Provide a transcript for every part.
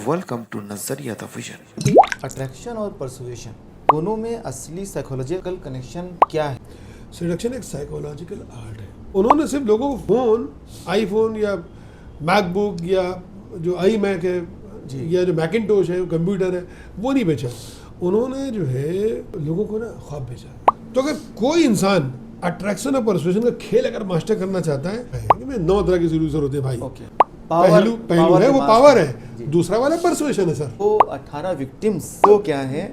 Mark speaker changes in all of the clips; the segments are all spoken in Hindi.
Speaker 1: वेलकम टू नजरिया द विजन।
Speaker 2: अट्रैक्शन और परसुएशन दोनों में असली साइकोलॉजिकल कनेक्शन क्या है?
Speaker 3: सेडक्शन एक साइकोलॉजिकल आर्ट है। उन्होंने सिर्फ लोगों को फोन, आईफोन या मैकबुक या जो आई मैक है या जो मैकिनटोश है, कंप्यूटर है, वो नहीं बेचा। उन्होंने जो है लोगों को ना ख्वाब बेचा। तो अगर कोई इंसान अट्रैक्शन और परसुएशन का खेल अगर मास्टर करना चाहता है कि मैं 9 तरह के सीड्यूसर होते हैं भाई। पहलू है वो पावर है, दूसरा वाला परसुएशन है सर।
Speaker 2: वो 18 विक्टिम्स वो क्या है?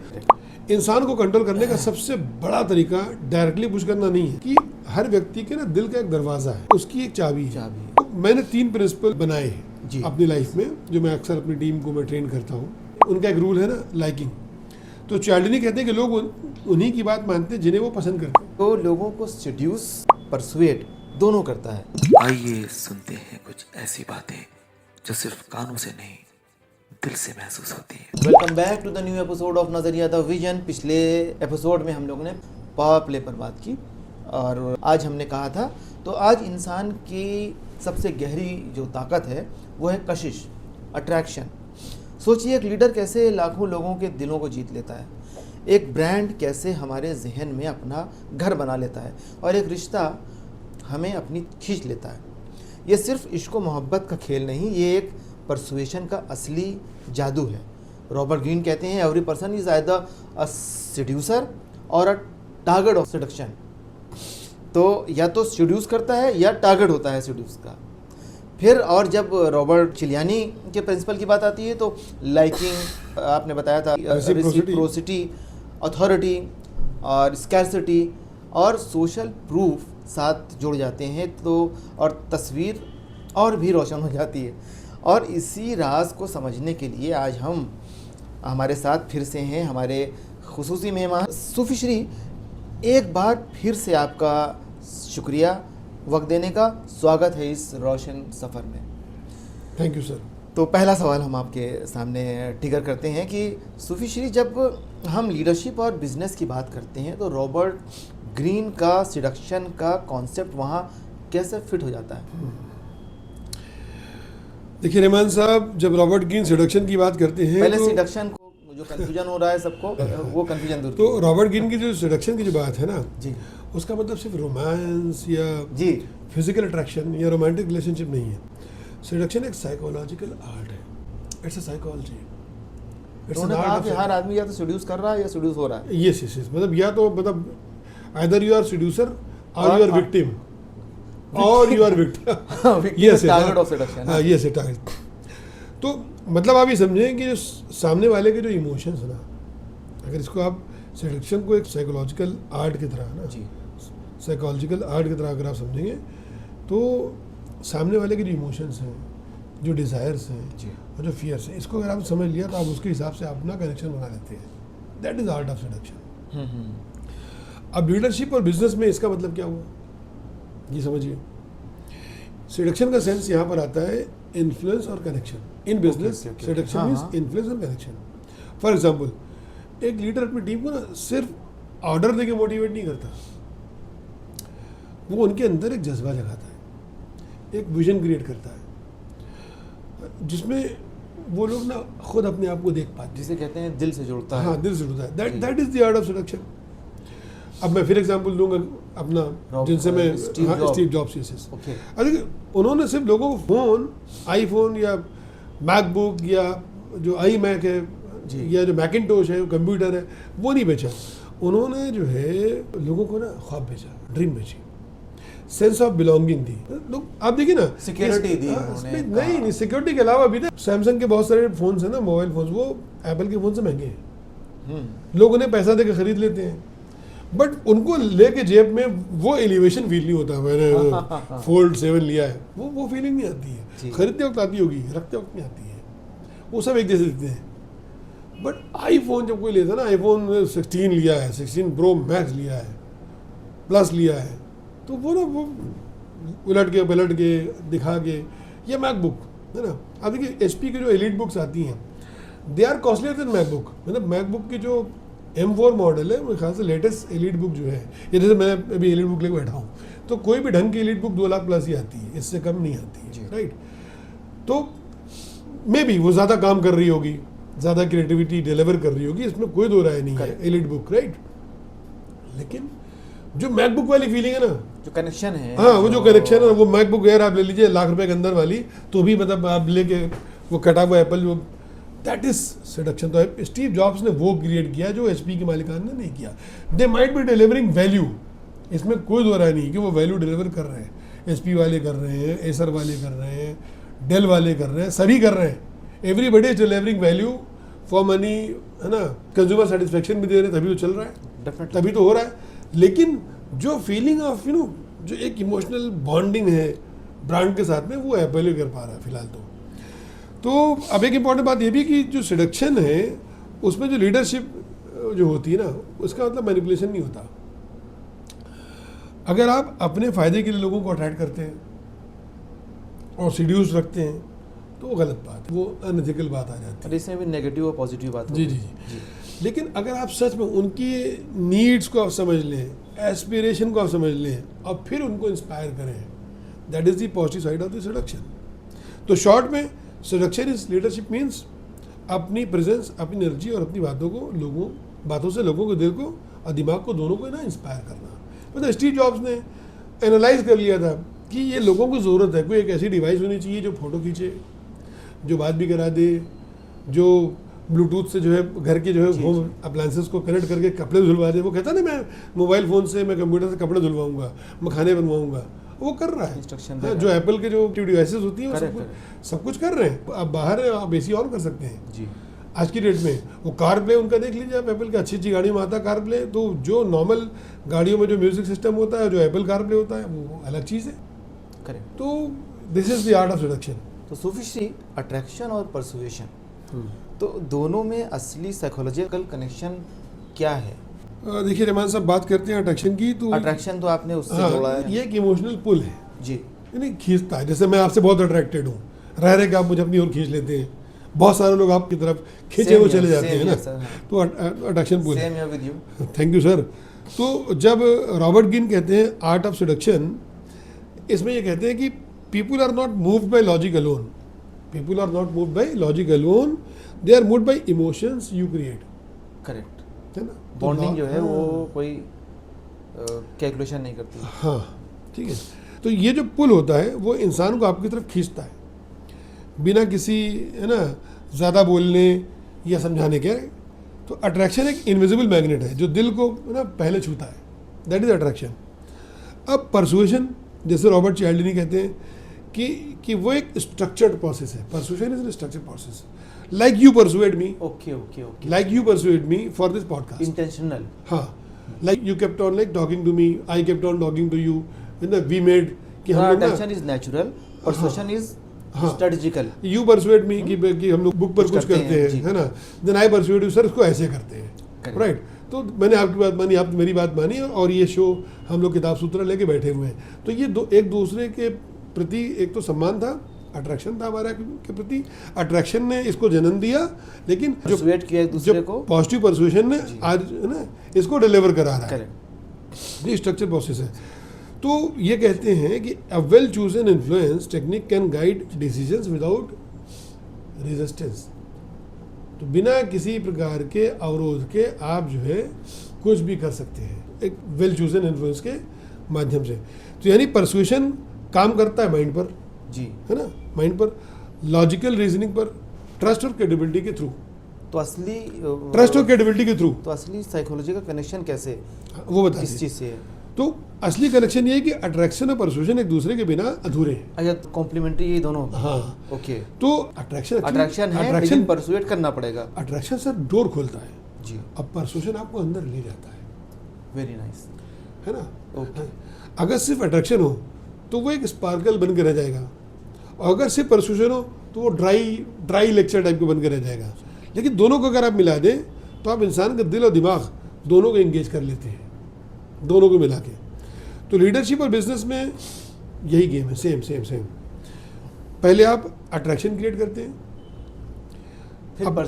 Speaker 3: इंसान को कंट्रोल करने का सबसे बड़ा तरीका डायरेक्टली पुश करना नहीं है कि हर व्यक्ति के ना दिल का एक दरवाजा है, उसकी एक चाबी है। तो मैंने 3 प्रिंसिपल बनाए हैं अपनी लाइफ में, जो मैं अक्सर अपनी टीम को मैं ट्रेन करता हूँ। उनका एक रूल है ना, लाइकिंग। तो चार्ल्डनी कहते हैं कि लोग उन्हीं की बात मानते हैं जिन्हें वो पसंद करते हैं।
Speaker 2: तो लोगों को सेड्यूस, परसुएट दोनों करता है।
Speaker 1: आइए सुनते हैं कुछ ऐसी बातें जो सिर्फ कानों से नहीं दिल से महसूस होती है।
Speaker 2: Welcome back to the new episode of Nazariya the vision. पिछले एपिसोड में हम लोगों ने पावर प्ले पर बात की और आज हमने कहा था, तो आज इंसान की सबसे गहरी जो ताकत है वो है कशिश, अट्रैक्शन। सोचिए एक लीडर कैसे लाखों लोगों के दिलों को जीत लेता है, एक ब्रांड कैसे हमारे जहन में अपना घर बना लेता है और एक रिश्ता हमें अपनी खींच लेता है। ये सिर्फ इश्क व मोहब्बत का खेल नहीं, ये एक परसुएशन का असली जादू है। रॉबर्ट ग्रीन कहते हैं every person is either a seducer और अ टारगेट ऑफ सेडक्शन। तो या तो सेड्यूस करता है या टारगेट होता है सेड्यूस का। फिर और जब रॉबर्ट चिलियानी के प्रिंसिपल की बात आती है तो लाइकिंग, आपने बताया था, रेसिप्रोसिटी, अथॉरिटी और स्कैर्सिटी और सोशल प्रूफ साथ जुड़ जाते हैं, तो और तस्वीर और भी रोशन हो जाती है। और इसी राज को समझने के लिए आज हमारे साथ फिर से हैं हमारे खुसूसी मेहमान सूफी श्री। एक बार फिर से आपका शुक्रिया वक्त देने का, स्वागत है इस रोशन सफ़र में।
Speaker 3: Thank you sir.
Speaker 2: तो पहला सवाल हम आपके सामने ट्रिगर करते हैं कि सूफी श्री, जब हम लीडरशिप और बिजनेस की बात करते हैं तो रॉबर्ट ग्रीन का सिडक्शन का कॉन्सेप्ट वहाँ कैसे फिट हो जाता है?
Speaker 3: देखिए रेमान साहब, जब रॉबर्ट ग्रीन सिडक्शन की बात करते हैं,
Speaker 2: पहले सिडक्शन को जो कंफ्यूजन हो रहा है सबको, वो कंफ्यूजन दूर
Speaker 3: तो रॉबर्ट ग्रीन की जो सिडक्शन की जो बात है ना
Speaker 2: जी,
Speaker 3: उसका मतलब सिर्फ रोमांस या
Speaker 2: जी
Speaker 3: फिजिकल अट्रैक्शन या रोमांटिक रिलेशनशिप नहीं है। सिडक्शन एक साइकोलॉजिकल आर्ट है। It's a psychology.
Speaker 2: उन्होंने कहा कि हर आदमी या तो सेड्यूस कर रहा है या सेड्यूस हो रहा है।
Speaker 3: यस यस, मतलब या तो मतलब आइदर यू आर सेड्यूसर और यू आर विक्टिम और you are victim. Yes,
Speaker 2: target of seduction.
Speaker 3: हाँ, यस, टारगेट। तो मतलब आप ये समझें कि जो सामने वाले के जो इमोशंस है ना, अगर इसको आप सेडक्शन को एक साइकोलॉजिकल आर्ट की तरह ना,
Speaker 2: जी,
Speaker 3: साइकोलॉजिकल आर्ट की तरह अगर आप समझेंगे तो सामने वाले के जो इमोशंस हैं, जो डिज़ायर्स हैं
Speaker 2: जी,
Speaker 3: और जो फियर्स हैं, इसको अगर आप समझ लिया तो आप उसके हिसाब से अपना कनेक्शन बना लेते हैं। That is art of seduction. अब लीडरशिप और बिजनेस में इसका मतलब क्या हुआ, ये समझिए। सेडक्शन का सेंस यहाँ पर आता है इन्फ्लुएंस और connection. In business seduction means influence और कनेक्शन। फॉर एग्जांपल, एक लीडर अपनी टीम को ना सिर्फ ऑर्डर देके मोटिवेट नहीं करता, वो उनके अंदर एक जज्बा जगाता है, एक विजन क्रिएट करता है, जिसमें वो लोग ना खुद अपने आप को देख पाते हैं,
Speaker 2: जिसे कहते हैं दिल से जुड़ता है।
Speaker 3: हाँ, दिल से जुड़ता है। That is the art of seduction. अब मैं फिर एग्जांपल दूंगा अपना, जिनसे मैं स्टीव जॉब्स। अरे उन्होंने सिर्फ लोगों को फोन, आईफोन या मैकबुक या जो आई मैक है या जो मैकिनटोश है, कंप्यूटर है, वो नहीं बेचा। उन्होंने जो है लोगों को ना ख्वाब बेचा, ड्रीम बेची, सेंस ऑफ बिलोंगिंग दी। लोग आप देखिए ना,
Speaker 2: सिक्योरिटी दी।
Speaker 3: नहीं, सिक्योरिटी के अलावा भी ना सैमसंग के बहुत सारे फोन्स हैं ना, मोबाइल फोन्स, वो एप्पल के फोन से महंगे हैं। लोग उन्हें पैसा देकर खरीद लेते हैं, बट उनको लेके जेब में वो एलिवेशन फील नहीं होता। मैंने फोल्ड 7 लिया है, वो फीलिंग नहीं आती है। खरीदते वक्त आती होगी, रखते वक्त नहीं आती है। वो सब एक जैसे दिखते हैं। बट आईफोन जब कोई लेता है ना, आईफोन 16 लिया है, 16 प्रो मैक्स लिया है, प्लस लिया है, तो वो ना वो उलट के पलट के दिखा के, या मैकबुक है ना, आप देखिए एचपी की जो एलीट बुक्स आती हैं, they are costlier than MacBook. मतलब मैकबुक की जो M4 मॉडल है, मेरे ख्याल से लेटेस्ट एलीट बुक जो है, ये जैसे मैं अभी एलीट बुक लेकर बैठा हूँ, तो कोई भी ढंग की एलीट बुक 2 लाख प्लस ही आती है, इससे कम नहीं आती है, राइट। तो मे बी वो ज़्यादा काम कर रही होगी, ज़्यादा क्रिएटिविटी डिलीवर कर रही होगी, इसमें कोई दो राय नहीं है, एलिट बुक राइट। लेकिन जो मैकबुक वाली फीलिंग है ना,
Speaker 2: जो कनेक्शन है,
Speaker 3: हाँ वो जो कनेक्शन है, वो मैकबुक एयर आप ले लीजिए ₹1,00,000 के अंदर वाली, तो भी मतलब आप लेके वो कटा हुआ एप्पल, जो दैट इज सेडक्शन। तो स्टीव जॉब्स ने वो क्रिएट किया जो HP के मालिकान ने नहीं किया। They might be delivering value, इसमें कोई दो राय नहीं कि वो वैल्यू डिलीवर कर रहे हैं। HP वाले कर रहे हैं, एसर वाले कर रहे हैं, डेल वाले कर रहे हैं, सभी कर रहे हैं। Everybody is delivering value for money, है ना, कंज्यूमर सेटिस्फेक्शन भी दे रहे हैं, तभी तो चल रहा है,
Speaker 2: डेफिनेटली
Speaker 3: तभी तो हो रहा है। लेकिन जो फीलिंग ऑफ जो एक इमोशनल बॉन्डिंग है ब्रांड के साथ में, वो एप्पल ही कर पा रहा है फिलहाल तो अब एक इम्पॉर्टेंट बात ये भी कि जो सिडक्शन है उसमें जो लीडरशिप जो होती है ना, उसका मतलब मैनिपुलेशन नहीं होता। अगर आप अपने फायदे के लिए लोगों को अट्रैक्ट करते हैं और सीड्यूस रखते हैं तो वो गलत बात है, वो अनएथिकल बात आ जाती है।
Speaker 2: और इसमें भी नेगेटिव और पॉजिटिव बात
Speaker 3: जी जी जी। लेकिन अगर आप सच में उनकी नीड्स को आप समझ लें, एस्पिरेशन को आप समझ लें और फिर उनको इंस्पायर करें, that is the positive side of the seduction. तो शॉर्ट में सेडक्शन इज लीडरशिप मीन्स अपनी प्रेजेंस, अपनी एनर्जी और अपनी बातों से लोगों के दिल को और दिमाग को, दोनों को ना इंस्पायर करना। मतलब स्टीव जॉब्स ने एनालाइज कर लिया था कि ये लोगों को ज़रूरत है, कोई एक ऐसी डिवाइस होनी चाहिए जो फ़ोटो खींचे, जो बात भी करा दे, जो ब्लूटूथ से जो है घर के जो है होम अप्लायंसेस को कनेक्ट करके कपड़े धुलवा दे। वो कहता ना मैं मोबाइल फ़ोन से, मैं कंप्यूटर से कपड़े धुलवाऊंगा, मैं खाने बनवाऊंगा, वो कर रहा है।
Speaker 2: इंस्ट्रक्शन
Speaker 3: हाँ, जो एप्पल के जो डिवाइसेस होती हैं वो सब कुछ कर रहे हैं। आप बाहर हैं, आप AC ऑन कर सकते हैं
Speaker 2: जी।
Speaker 3: आज की डेट में। वो कार प्ले उनका देख लीजिए आप, एप्पल की अच्छी गाड़ियों में आता कार प्ले। तो जो नॉर्मल गाड़ियों में जो म्यूजिक सिस्टम होता है, जो एप्पल कार प्ले होता है, वो अलग चीज़ है।
Speaker 2: करेक्ट।
Speaker 3: तो this is the art of seduction.
Speaker 2: तो सूफी अट्रैक्शन और परसुएशन, तो दोनों में असली साइकोलॉजिकल कनेक्शन क्या है?
Speaker 3: देखिए रहमान साहब, बात करते हैं अट्रैक्शन की, तो
Speaker 2: अट्रैक्शन तो आपने उससे जोड़ा है।
Speaker 3: ये एक इमोशनल पुल है
Speaker 2: जी।
Speaker 3: यानी खींचता है। जैसे मैं आपसे बहुत अट्रैक्टेड हूँ, रह रहे कि आप मुझे अपनी ओर खींच लेते हैं, बहुत सारे लोग आपकी तरफ खींचे हुए चले जाते हैं ना, तो अट्रैक्शन पुल है।
Speaker 2: With you.
Speaker 3: Thank you sir. तो जब रॉबर्ट गिन कहते हैं आर्ट ऑफ सेडक्शन, इसमें ये कहते हैं कि people are not moved by logic alone, people are not moved by logic alone, they are moved by emotions you create.
Speaker 2: Correct.
Speaker 3: है ना,
Speaker 2: बॉन्डिंग जो है वो कोई कैलकुलेशन नहीं करती।
Speaker 3: हाँ ठीक है। तो ये जो पुल होता है वो इंसान को आपकी तरफ खींचता है बिना किसी, है ना, ज़्यादा बोलने या समझाने के। तो अट्रैक्शन एक इनविजिबल मैग्नेट है जो दिल को ना पहले छूता है, दैट इज अट्रैक्शन। अब परसुएशन, जैसे रॉबर्ट चाल्डिनी कहते हैं कि वो एक स्ट्रक्चर्ड प्रोसेस है। Persuasion is a structured process, like you persuade me,
Speaker 2: okay okay okay,
Speaker 3: like you persuade me for this podcast,
Speaker 2: intentional.
Speaker 3: हाँ, like you kept on like talking to me, I kept on talking to you, we made कि हम लोग
Speaker 2: attraction is natural, persuasion is strategical.
Speaker 3: You persuade me कि हम लोग बुक पर कुछ करते हैं, है ना, then I persuade you, sir इसको ऐसे करते हैं, राइट। तो मैंने आपकी बात मानी, आपने मेरी बात मानी, और ये शो हम लोग किताब सूत्र लेके बैठे हुए हैं। तो ये एक दूसरे के प्रति एक तो सम्मान था, अट्रैक्शन था हमारा के प्रति, अट्रैक्शन ने इसको जन्म दिया, लेकिन
Speaker 2: परसुएट किया एक दूसरे को,
Speaker 3: पॉजिटिव परसुएशन ने आज, है ना, इसको डिलीवर करा रहा है।
Speaker 2: करेक्ट।
Speaker 3: ये स्ट्रक्चर प्रोसेस है। तो ये कहते हैं कि a well chosen influence technique can guide decisions without resistance. तो बिना किसी प्रकार के अवरोध के आप जो है कुछ भी कर सकते हैं एक वेल चूजन इन्फ्लुएंस के माध्यम से। तो यानी परसुएशन काम करता है माइंड पर,
Speaker 2: जी,
Speaker 3: है ना, माइंड पर, लॉजिकल रीजनिंग पर, ट्रस्ट और क्रेडिबिलिटी के थ्रू।
Speaker 2: तो असली
Speaker 3: ट्रस्ट और क्रेडिबिलिटी के थ्रू
Speaker 2: तो असली साइकोलॉजी का कनेक्शन कैसे,
Speaker 3: वो बता
Speaker 2: किस चीज से है?
Speaker 3: तो असली कनेक्शन ये है कि अट्रैक्शन और परसुएशन एक दूसरे के बिना अधूरे हैं।
Speaker 2: अच्छा, कॉम्प्लीमेंट्री ये दोनों।
Speaker 3: हाँ,
Speaker 2: ओके।
Speaker 3: तो अट्रैक्शन
Speaker 2: है, लेकिन परसुएट करना पड़ेगा।
Speaker 3: अट्रैक्शन सर डोर खोलता है
Speaker 2: जी,
Speaker 3: अब परसुएशन आपको अंदर ले जाता है,
Speaker 2: वेरी नाइस,
Speaker 3: है ना।
Speaker 2: ओके।
Speaker 3: अगर सिर्फ अट्रैक्शन हो तो वो एक स्पार्कल बन के रह जाएगा, और अगर सिर्फ परसुएशन हो तो वो ड्राई लेक्चर टाइप को बन के रह जाएगा। लेकिन दोनों को अगर आप मिला दें तो आप इंसान का दिल और दिमाग दोनों को एंगेज कर लेते हैं, दोनों को मिला के। तो लीडरशिप और बिजनेस में यही गेम है, सेम सेम सेम। पहले आप अट्रैक्शन क्रिएट करते हैं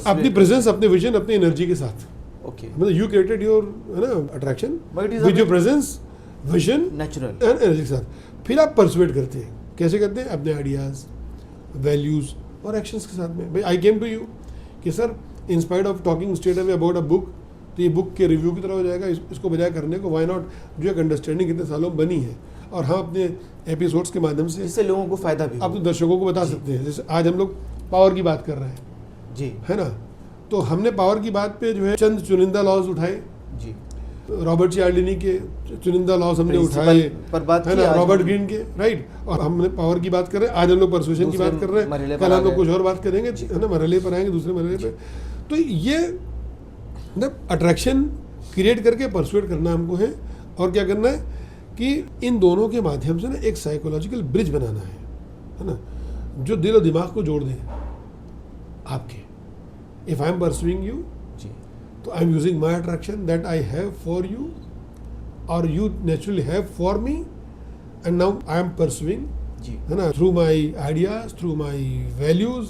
Speaker 3: अपनी प्रेजेंस, अपने विजन, अपनी एनर्जी के साथ।
Speaker 2: ओके,
Speaker 3: मतलब यू क्रिएटेड योर, है ना, attraction with your presence, vision
Speaker 2: natural
Speaker 3: and energy के साथ। फिर आप परसुएट करते हैं, कैसे करते हैं? अपने आइडियाज़, वैल्यूज़ और एक्शंस के साथ में। भाई आई केम टू यू कि sir inspired of talking straight away about a book, तो ये बुक के रिव्यू की तरह हो जाएगा। इसको बजाय करने को वाई नॉट, जो एक अंडरस्टैंडिंग इतने सालों में बनी है और हम अपने एपिसोड्स के माध्यम से
Speaker 2: जिससे लोगों को फायदा भी
Speaker 3: आप तो दर्शकों को बता सकते हैं। जैसे आज हम लोग पावर की बात कर रहे हैं
Speaker 2: जी
Speaker 3: है ना, तो हमने पावर की बात पे जो है चंद चुनिंदा लॉज उठाए,
Speaker 2: जी
Speaker 3: रॉबर्ट चियाल्डिनी के चुनिंदा लॉज हमने
Speaker 2: Principle
Speaker 3: उठाए
Speaker 2: पर बात
Speaker 3: है
Speaker 2: की
Speaker 3: ना,
Speaker 2: आज
Speaker 3: रॉबर्ट
Speaker 2: हमने।
Speaker 3: ग्रीन के, राइट। और हमने पावर की बात कर रहे हैं, आज हम लोग परसुएशन की
Speaker 2: दूसरे
Speaker 3: बात कर रहे
Speaker 2: मरहले
Speaker 3: हैं,
Speaker 2: पर
Speaker 3: कल
Speaker 2: आ
Speaker 3: हम लोग
Speaker 2: गए।
Speaker 3: कुछ और बात करेंगे है ना, मरहले पर आएंगे दूसरे मरहले पे। तो ये मतलब अट्रैक्शन क्रिएट करके परसुएट करना हमको है, और क्या करना है कि इन दोनों के माध्यम से ना एक साइकोलॉजिकल ब्रिज बनाना है ना, जो दिल और दिमाग को जोड़ दे आपके। If I am pursuing you,
Speaker 2: जी
Speaker 3: तो I am using my attraction that I have for you और you naturally have for me, and now I am pursuing
Speaker 2: जी
Speaker 3: है ना, through my ideas, through my values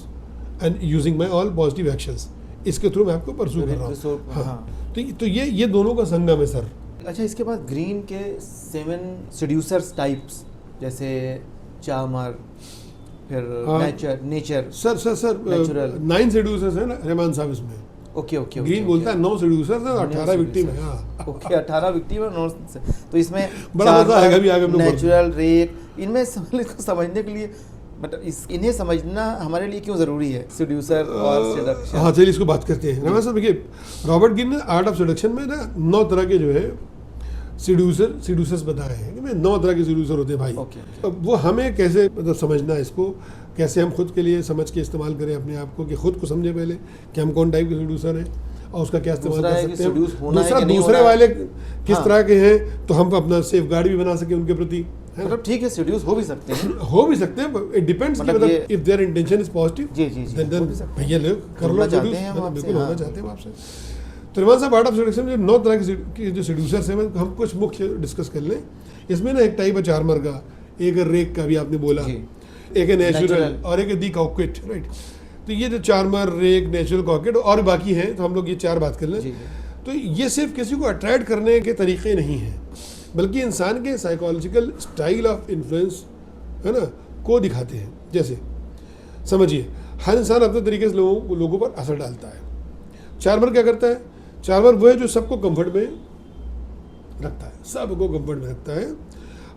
Speaker 3: and using my all positive actions. इसके थ्रू मैं आपको परसू कर रहा हूँ। हाँ, तो ये दोनों का संगम है सर।
Speaker 2: अच्छा, इसके बाद ग्रीन के 7 सेड्यूसर्स टाइप्स, जैसे चार्मर, फिर नेचर
Speaker 3: सर
Speaker 2: Natural.
Speaker 3: 9 सेड्यूसर्स है ना रहमान साहब इसमें।
Speaker 2: ओके ओके
Speaker 3: ग्रीन बोलता है 9 सेड्यूसर्स है, 18 विक्टिम है। हाँ,
Speaker 2: ओके 18 विक्टिम और 9 तो इसमें
Speaker 3: बड़ा मजा आएगा, अभी आगे हम लोग
Speaker 2: नेचुरल रेक, इनमें इसको समझने के लिए मतलब इन्हें समझना हमारे लिए क्यों जरूरी है, सेड्यूसर और सेडक्शन?
Speaker 3: हाँ चलिए इसको बात करते हैं। रहमान साहब देखिए, रॉबर्ट ग्रीन ने आर्ट ऑफ सेडक्शन में ना 9 तरह के जो है सेड्यूसर्स बताए हैं कि 9 तरह के सेड्यूसर होते हैं भाई।
Speaker 2: Okay.
Speaker 3: अब वो हमें कैसे मतलब समझना है इसको, कैसे हम खुद के लिए समझ के इस्तेमाल करें अपने आप को, कि खुद को समझे पहले कि हम कौन टाइप के सेड्यूसर हैं और उसका क्या इस्तेमाल
Speaker 2: दूसरा
Speaker 3: कर
Speaker 2: है कि
Speaker 3: सकते हैं।
Speaker 2: seduce होना है कि नहीं
Speaker 3: दूसरे
Speaker 2: होना है।
Speaker 3: वाले किस
Speaker 2: हाँ।
Speaker 3: तरह के हैं, तो हम अपना सेफ गार्ड भी बना सके उनके प्रति, है ना?
Speaker 2: मतलब ठीक है, सेड्यूस हो भी सकते हैं।
Speaker 3: हो भी सकते हैं, इट डिपेंड्स कि
Speaker 2: मतलब
Speaker 3: मतलब
Speaker 2: ये-
Speaker 3: if their intention is positive,
Speaker 2: जी, जी, जी,
Speaker 3: देन
Speaker 2: हो भी सकते हैं।
Speaker 3: भैया लोग कर लो
Speaker 2: होना चाहते
Speaker 3: seduce,
Speaker 2: हैं हम
Speaker 3: है ना,
Speaker 2: आपसे,
Speaker 3: बिल्कुल होना
Speaker 2: हाँ।
Speaker 3: चाहते हैं हम आपसे। तो रहमान साहब आर्ट ऑफ सेडक्शन में 9 तरह के जो सेड्यूसर्स हैं हम कुछ मुख्य डिस्कस कर लें। इसमें ना एक टाइप है चार्मर का, एक है रेक का भी आपने बोला,
Speaker 2: जी।
Speaker 3: एक है नेचुरल
Speaker 2: Natural।
Speaker 3: और एक है दी कॉकेट, राइट। तो ये जो चार्मर, रेक, नेचुरल, कॉकेट और बाकी हैं, तो हम लोग ये 4 बात कर लें।
Speaker 2: जी, जी।
Speaker 3: तो ये सिर्फ किसी को अट्रैक्ट करने के तरीके नहीं हैं, बल्कि इंसान के साइकोलॉजिकल स्टाइल ऑफ इन्फ्लुएंस है ना को दिखाते हैं। जैसे समझिए, हर इंसान अपने तरीके से लोगों पर असर डालता है। चार्मर क्या करता है? चार्मर वो है जो सबको कंफर्ट में रखता है, सबको कंफर्ट में रखता है।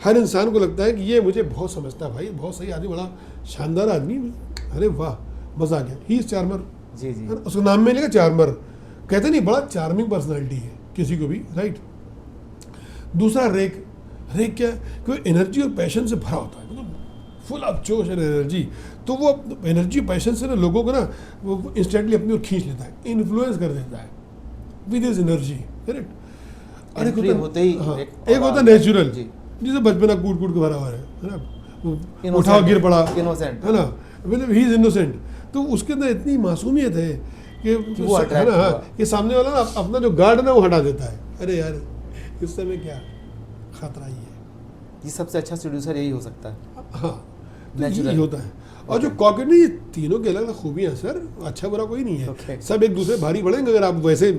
Speaker 3: हर इंसान को लगता है कि ये मुझे बहुत समझता है भाई, बहुत सही आदमी, बड़ा शानदार आदमी, अरे वाह मजा आ गया, ही इज चार्मर।
Speaker 2: जी जी
Speaker 3: उसका नाम में लेगा चार्मर, कहते नहीं बड़ा चार्मिंग पर्सनालिटी है किसी को भी, राइट। दूसरा रेक, रेक क्या है कि वो एनर्जी और पैशन से भरा होता है, मतलब फुल ऑफ जोश एंड एनर्जी। तो वो एनर्जी पैशन से ना लोगों को ना वो इंस्टेंटली अपनी ओर खींच लेता है, इन्फ्लुएंस कर देता है विद हिज एनर्जी, करेक्ट। और एक
Speaker 2: Entry होते ही
Speaker 3: हाँ,
Speaker 2: एक
Speaker 3: एक होता है नेचुरल,
Speaker 2: जी।
Speaker 3: जिसे बचपना कूट कूट के भरा हुआ है ना, वो
Speaker 2: Innocent
Speaker 3: उठा गिर पड़ा,
Speaker 2: innocent।
Speaker 3: है ना, मतलब ही इज इनोसेंट। तो उसके अंदर इतनी मासूमियत है कि
Speaker 2: वो
Speaker 3: है
Speaker 2: attract
Speaker 3: ना, हाँ,
Speaker 2: हुआ।
Speaker 3: कि सामने वाला ना अपना जो गार्ड है ना वो हटा देता है, अरे यार इस समय क्या खतरा ही है।
Speaker 2: ये सबसे अच्छा सेड्यूसर यही हो सकता है।
Speaker 3: हाँ, तो
Speaker 2: Natural।
Speaker 3: यही होता है। और जो कॉकेट नहीं, ये तीनों की अलग अलग खूबियाँ हैं सर, अच्छा बुरा कोई नहीं है।
Speaker 2: Okay।
Speaker 3: सब एक दूसरे भारी पड़ेंगे अगर आप वैसे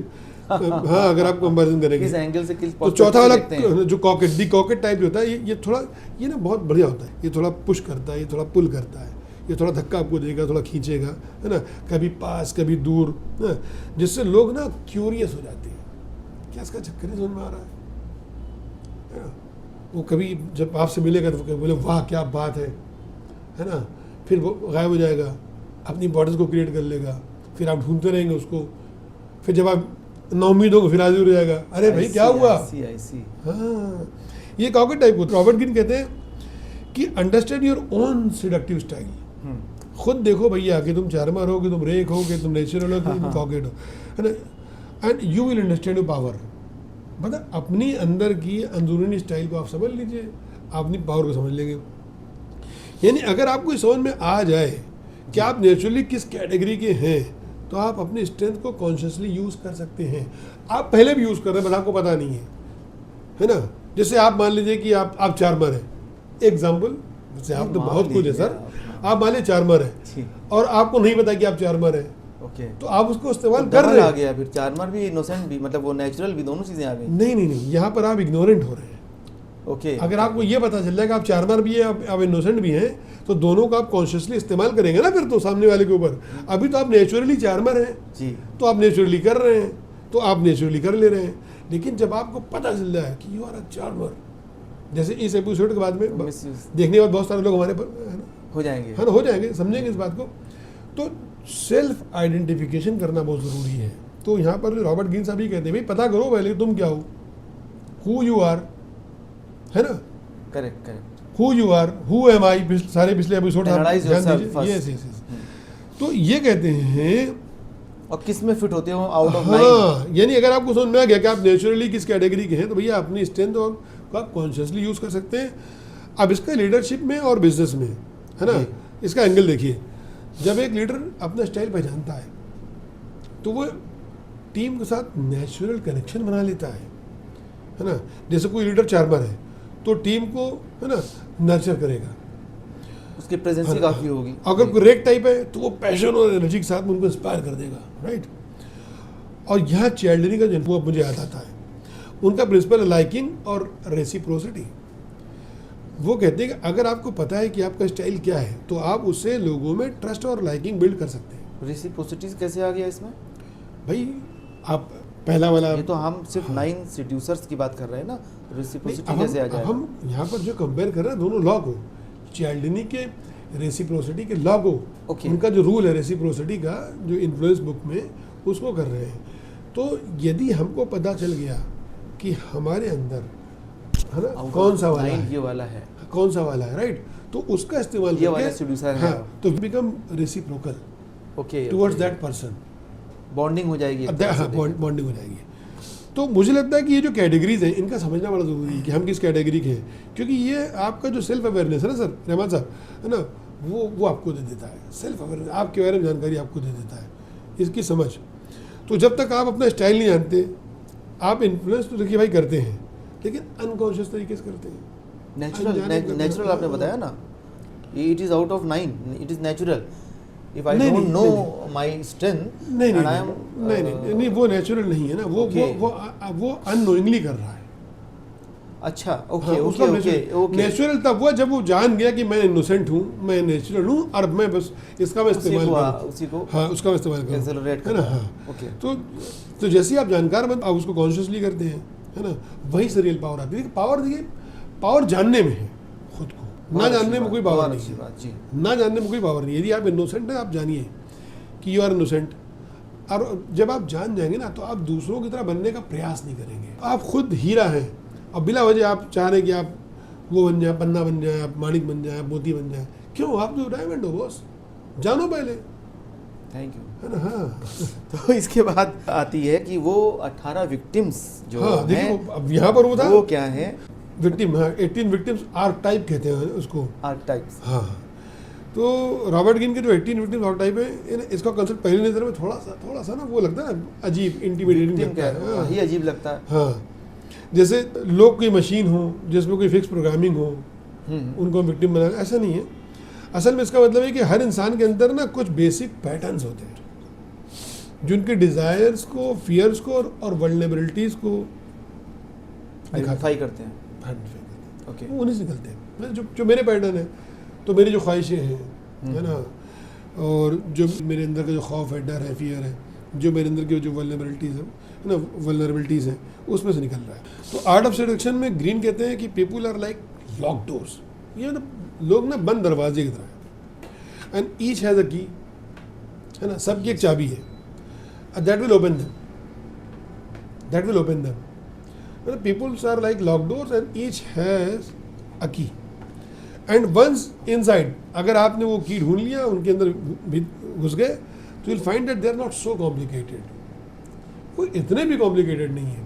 Speaker 3: हाँ अगर आप कंपेरिजन करेंगे।
Speaker 2: किस एंगल से, किस
Speaker 3: तो
Speaker 2: perspective
Speaker 3: चौथा
Speaker 2: से
Speaker 3: वाला
Speaker 2: देखते हैं।
Speaker 3: जो कॉकेट, दी कॉकेट टाइप जो होता है, ये थोड़ा, ये ना बहुत बढ़िया होता है। ये थोड़ा पुश करता है, ये थोड़ा पुल करता है, ये थोड़ा धक्का आपको देगा, थोड़ा खींचेगा, है ना, कभी पास कभी दूर, है, जिससे लोग ना क्यूरियस हो जाते हैं, क्या इसका चक्कर ही समझ में आ रहा है ना? वो कभी जब आपसे मिलेगा तो वो बोले वाह क्या बात है ना, फिर वो गायब हो जाएगा, अपनी बॉर्डर्स को क्रिएट कर लेगा, फिर आप ढूंढते रहेंगे उसको, फिर जब आप नाउमीद हो फिर हाजिर हो जाएगा, अरे भाई क्या हुआ।
Speaker 2: I see।
Speaker 3: हाँ, ये कॉकेट टाइप होता है। रॉबर्ट ग्रीन कहते हैं कि understand your own seductive style. खुद देखो भैया कि तुम चार्मर हो, कि तुम रेक हो, कि तुम नेचुरल हो, कि तुम कॉकेट हो, है ना, and you will understand your power. मतलब अपनी अंदर की अंदरूनी स्टाइल को आप समझ लीजिए, आप अपनी पावर को समझ लेंगे। यानी अगर आपको इस समझ में आ जाए कि आप नेचुरली किस कैटेगरी के हैं, तो आप अपनी स्ट्रेंथ को कॉन्शियसली यूज़ कर सकते हैं। आप पहले भी यूज़ कर रहे हैं बस आपको पता नहीं है ना। जैसे आप मान लीजिए कि आप चार्मर हैं, एग्जाम्पल, जैसे आप तो
Speaker 2: मान
Speaker 3: बहुत कुछ है
Speaker 2: लीजिए
Speaker 3: सर,
Speaker 2: आप।
Speaker 3: आप मान लीजिए चार्मर
Speaker 2: जी।
Speaker 3: है और आपको नहीं पता कि आप चार्मर हैं,
Speaker 2: ओके,
Speaker 3: तो आप उसको इस्तेमाल
Speaker 2: तो
Speaker 3: कर
Speaker 2: डबल
Speaker 3: रहे
Speaker 2: आ
Speaker 3: हैं।
Speaker 2: गया, फिर चार्मर भी इनोसेंट भी, मतलब वो नेचुरल भी, दोनों चीजें आ गई।
Speaker 3: नहीं, यहाँ पर आप इग्नोरेंट हो रहे हैं।
Speaker 2: ओके।
Speaker 3: अगर आपको ये पता चल जाएगा आप चार्मर भी हैं, आप इनोसेंट भी हैं, तो दोनों का आप कॉन्शियसली इस्तेमाल करेंगे ना फिर तो सामने वाले के ऊपर। अभी तो आप नेचुरली चार्मर हैं
Speaker 2: जी।
Speaker 3: तो आप नेचुरली कर रहे हैं, तो आप नेचुरली कर ले रहे हैं। लेकिन जब आपको पता चल जाए कि यू आर अ चार्मर, जैसे इस एपिसोड के बाद में
Speaker 2: Misuse।
Speaker 3: देखने के बाद बहुत सारे लोग हमारे पर है ना,
Speaker 2: हो जाएंगे।
Speaker 3: है ना, हो जाएंगे, समझेंगे इस बात को। तो सेल्फ आइडेंटिफिकेशन करना बहुत ज़रूरी है। तो यहाँ पर रॉबर्ट ग्रीन साहब ही कहते हैं भाई पता करो पहले तुम क्या हो, हु यू आर, है ना,
Speaker 2: correct correct.
Speaker 3: Who you are, who am I, सारे पिछले एपिसोड आप
Speaker 2: Analyze
Speaker 3: ध्यान
Speaker 2: yourself
Speaker 3: दीजिए।
Speaker 2: first।
Speaker 3: यस। तो ये कहते हैं,
Speaker 2: और किस में फिट होते हो आउट ऑफ 9?
Speaker 3: हाँ, यानी अगर आपको समझ में आ गया कि आप नेचुरली किस कैटेगरी के हैं, तो भैया अपनी स्ट्रेंथ और को आप कॉन्शियसली यूज़ कर सकते हैं। अब इसका लीडरशिप में और बिजनेस में, है ना, इसका एंगल देखिए। जब एक लीडर अपना स्टाइल पहचानता है तो वो टीम के साथ नेचुरल कनेक्शन बना लेता है ना। जैसे कोई लीडर चार्मर है तो टीम को, है ना, नर्चर करेगा,
Speaker 2: उसकी प्रेजेंस ही काफी होगी।
Speaker 3: अगर कोई रेक टाइप है तो वो पैशन और एनर्जी के साथ में उनको इंस्पायर कर देगा, राइट। और यहाँ चाइल्डनी का जन्म मुझे याद आता है, उनका प्रिंसिपल है लाइकिंग और रेसिप्रोसिटी। वो कहते हैं कि अगर आपको पता है कि आपका स्टाइल क्या है तो आप उससे लोगों में ट्रस्ट और लाइकिंग बिल्ड कर सकते हैं।
Speaker 2: रेसिप्रोसिटी कैसे आ गया इसमें?
Speaker 3: भाई आप पहला वाला,
Speaker 2: ये तो हम सिर्फ 9 सेड्यूसर्स की बात कर रहे हैं ना, रेसिप्रोसिटी कैसे आ जाएगा?
Speaker 3: हम यहाँ पर जो कंपेयर कर रहे हैं दोनों लॉ को, चाइल्डनी के रेसिप्रोसिटी के लॉ को,
Speaker 2: Okay।
Speaker 3: उनका जो रूल है रेसिप्रोसिटी का जो इन्फ्लुएंस बुक में, उसको कर रहे हैं। तो यदि हमको पता चल गया कि हमारे अंदर, है ना,
Speaker 2: Out
Speaker 3: कौन
Speaker 2: of
Speaker 3: सा वाला
Speaker 2: 9
Speaker 3: है,
Speaker 2: ये वाला है,
Speaker 3: कौन सा वाला है, राइट, तो उसका इस्तेमाल
Speaker 2: ये वाला
Speaker 3: करके,
Speaker 2: सेड्यूसर है।
Speaker 3: हाँ, तो become reciprocal
Speaker 2: okay,
Speaker 3: towards that person.
Speaker 2: Bonding हो जाएगी एक
Speaker 3: अब
Speaker 2: तरह से
Speaker 3: हाँ,
Speaker 2: देखें।
Speaker 3: बॉन्डिंग हो जाएगी। तो मुझे लगता है कि ये जो कैटेगरीज हैं इनका समझना बड़ा ज़रूरी है कि हम किस कैटेगरी के हैं, क्योंकि ये आपका जो सेल्फ अवेयरनेस है ना सर रहमान साहब, है ना, वो आपको दे देता है। सेल्फ अवेयरनेस आपके बारे में जानकारी आपको दे देता है, इसकी समझ। तो जब तक आप अपना स्टाइल नहीं जानते, आप इन्फ्लुएंस तो देखिए भाई करते हैं, लेकिन अनकॉन्शियस तरीके से करते हैं।
Speaker 2: नेचुरल आपने बताया ना, it is out of 9, it is natural. If I
Speaker 3: नहीं,
Speaker 2: डोंट
Speaker 3: नहीं,
Speaker 2: नो माय स्ट्रेंथ
Speaker 3: नहीं
Speaker 2: एंड आई एम
Speaker 3: नहीं, वो नेचुरल नहीं है ना,
Speaker 2: Okay।
Speaker 3: वो अननोइंगली कर रहा है।
Speaker 2: अच्छा,
Speaker 3: हाँ,
Speaker 2: ओके
Speaker 3: उसका
Speaker 2: ओके ओके।
Speaker 3: नेचुरल तब हुआ जब वो जान गया कि मैं इनोसेंट हूँ, मैं नेचुरल हूँ, और मैं बस इसका मैं इस्तेमाल करूँ,
Speaker 2: उसी को
Speaker 3: हाँ, उसका मैं इस्तेमाल करूँ,
Speaker 2: एक्सेलरेट
Speaker 3: है ना।
Speaker 2: करना।
Speaker 3: हाँ,
Speaker 2: ओके।
Speaker 3: तो जैसे ही आप जानकार बनते आप उसको कॉन्शियसली करते हैं, है ना, वहीं से रियल पावर आती है। पावर देखिए, पावर जानने में है खुद को, ना जानने में कोई पावर नहीं है।
Speaker 2: बात जी।
Speaker 3: ना जानने में कोई पावर नहीं है। यदि आप इनोसेंट हैं, आप जानिए कि यू आर इनोसेंट, और जब आप जान जाएंगे ना तो आप दूसरों की तरह बनने का प्रयास नहीं करेंगे। आप खुद हीरा हैं और बिला वजह आप चाह रहे हैं कि आप वो बन जाए, पन्ना बन जाए, आप माणिक बन जाए, आप मोती बन जाए। क्यों? आप तो डायमंड हो बॉस, जानो पहले,
Speaker 2: थैंक यू।
Speaker 3: है ना। हाँ,
Speaker 2: तो इसके बाद आती है कि वो 18 विक्टिम्स जो
Speaker 3: हाँ, देखिए
Speaker 2: हैं,
Speaker 3: अब यहाँ पर वो था
Speaker 2: वो क्या है?
Speaker 3: विक्टिम, हाँ, 18 विक्टिम्स आर्कटाइप कहते हैं उसको।
Speaker 2: आर्कटाइप्स।
Speaker 3: हाँ, तो रॉबर्ट ग्रीन के जो 18 विक्टिम्स आर्कटाइप है, इसका कंसेप्ट पहली नज़र में थोड़ा सा ना वो लगता है ना अजीब, इंटिमिडेटिंग लगता है। हाँ,
Speaker 2: ही अजीब लगता है।
Speaker 3: हाँ, जैसे लोग कोई मशीन हो जिसमें कोई फिक्स प्रोग्रामिंग हो, उनको विक्टिम बनाना, ऐसा नहीं है। असल में इसका मतलब है कि हर इंसान के अंदर ना कुछ बेसिक पैटर्न्स होते हैं जिनके डिज़ायर्स को, फियर्स को और वल्नरेबिलिटीज़ को
Speaker 2: आइडेंटिफाई करते हैं।
Speaker 3: ओके, वो उन्हीं से निकलते हैं। जो मेरे पैटर्न है, तो मेरी जो ख्वाहिशें हैं, है ना, और जो मेरे अंदर का जो खौफ है, डर है, फियर है, जो मेरे अंदर की जो वल्नरेबिलिटीज़ है ना, वल्नरेबिलिटीज़ हैं, उसमें से निकल रहा है। तो आर्ट ऑफ सेडक्शन में ग्रीन कहते हैं कि people are like lock doors, ये मतलब लोग ना बंद दरवाजे की तरह, एंड ईच हैज़ अ की, है ना, सबकी एक चाबी है, दैट विल ओपन देम, मतलब peoples are like lock doors and each has a key, and once inside, अगर आपने वो की ढूंढ लिया, उनके अंदर घुस गए, तो will find that they are not so complicated, कोई इतने भी कॉम्प्लिकेटेड नहीं है।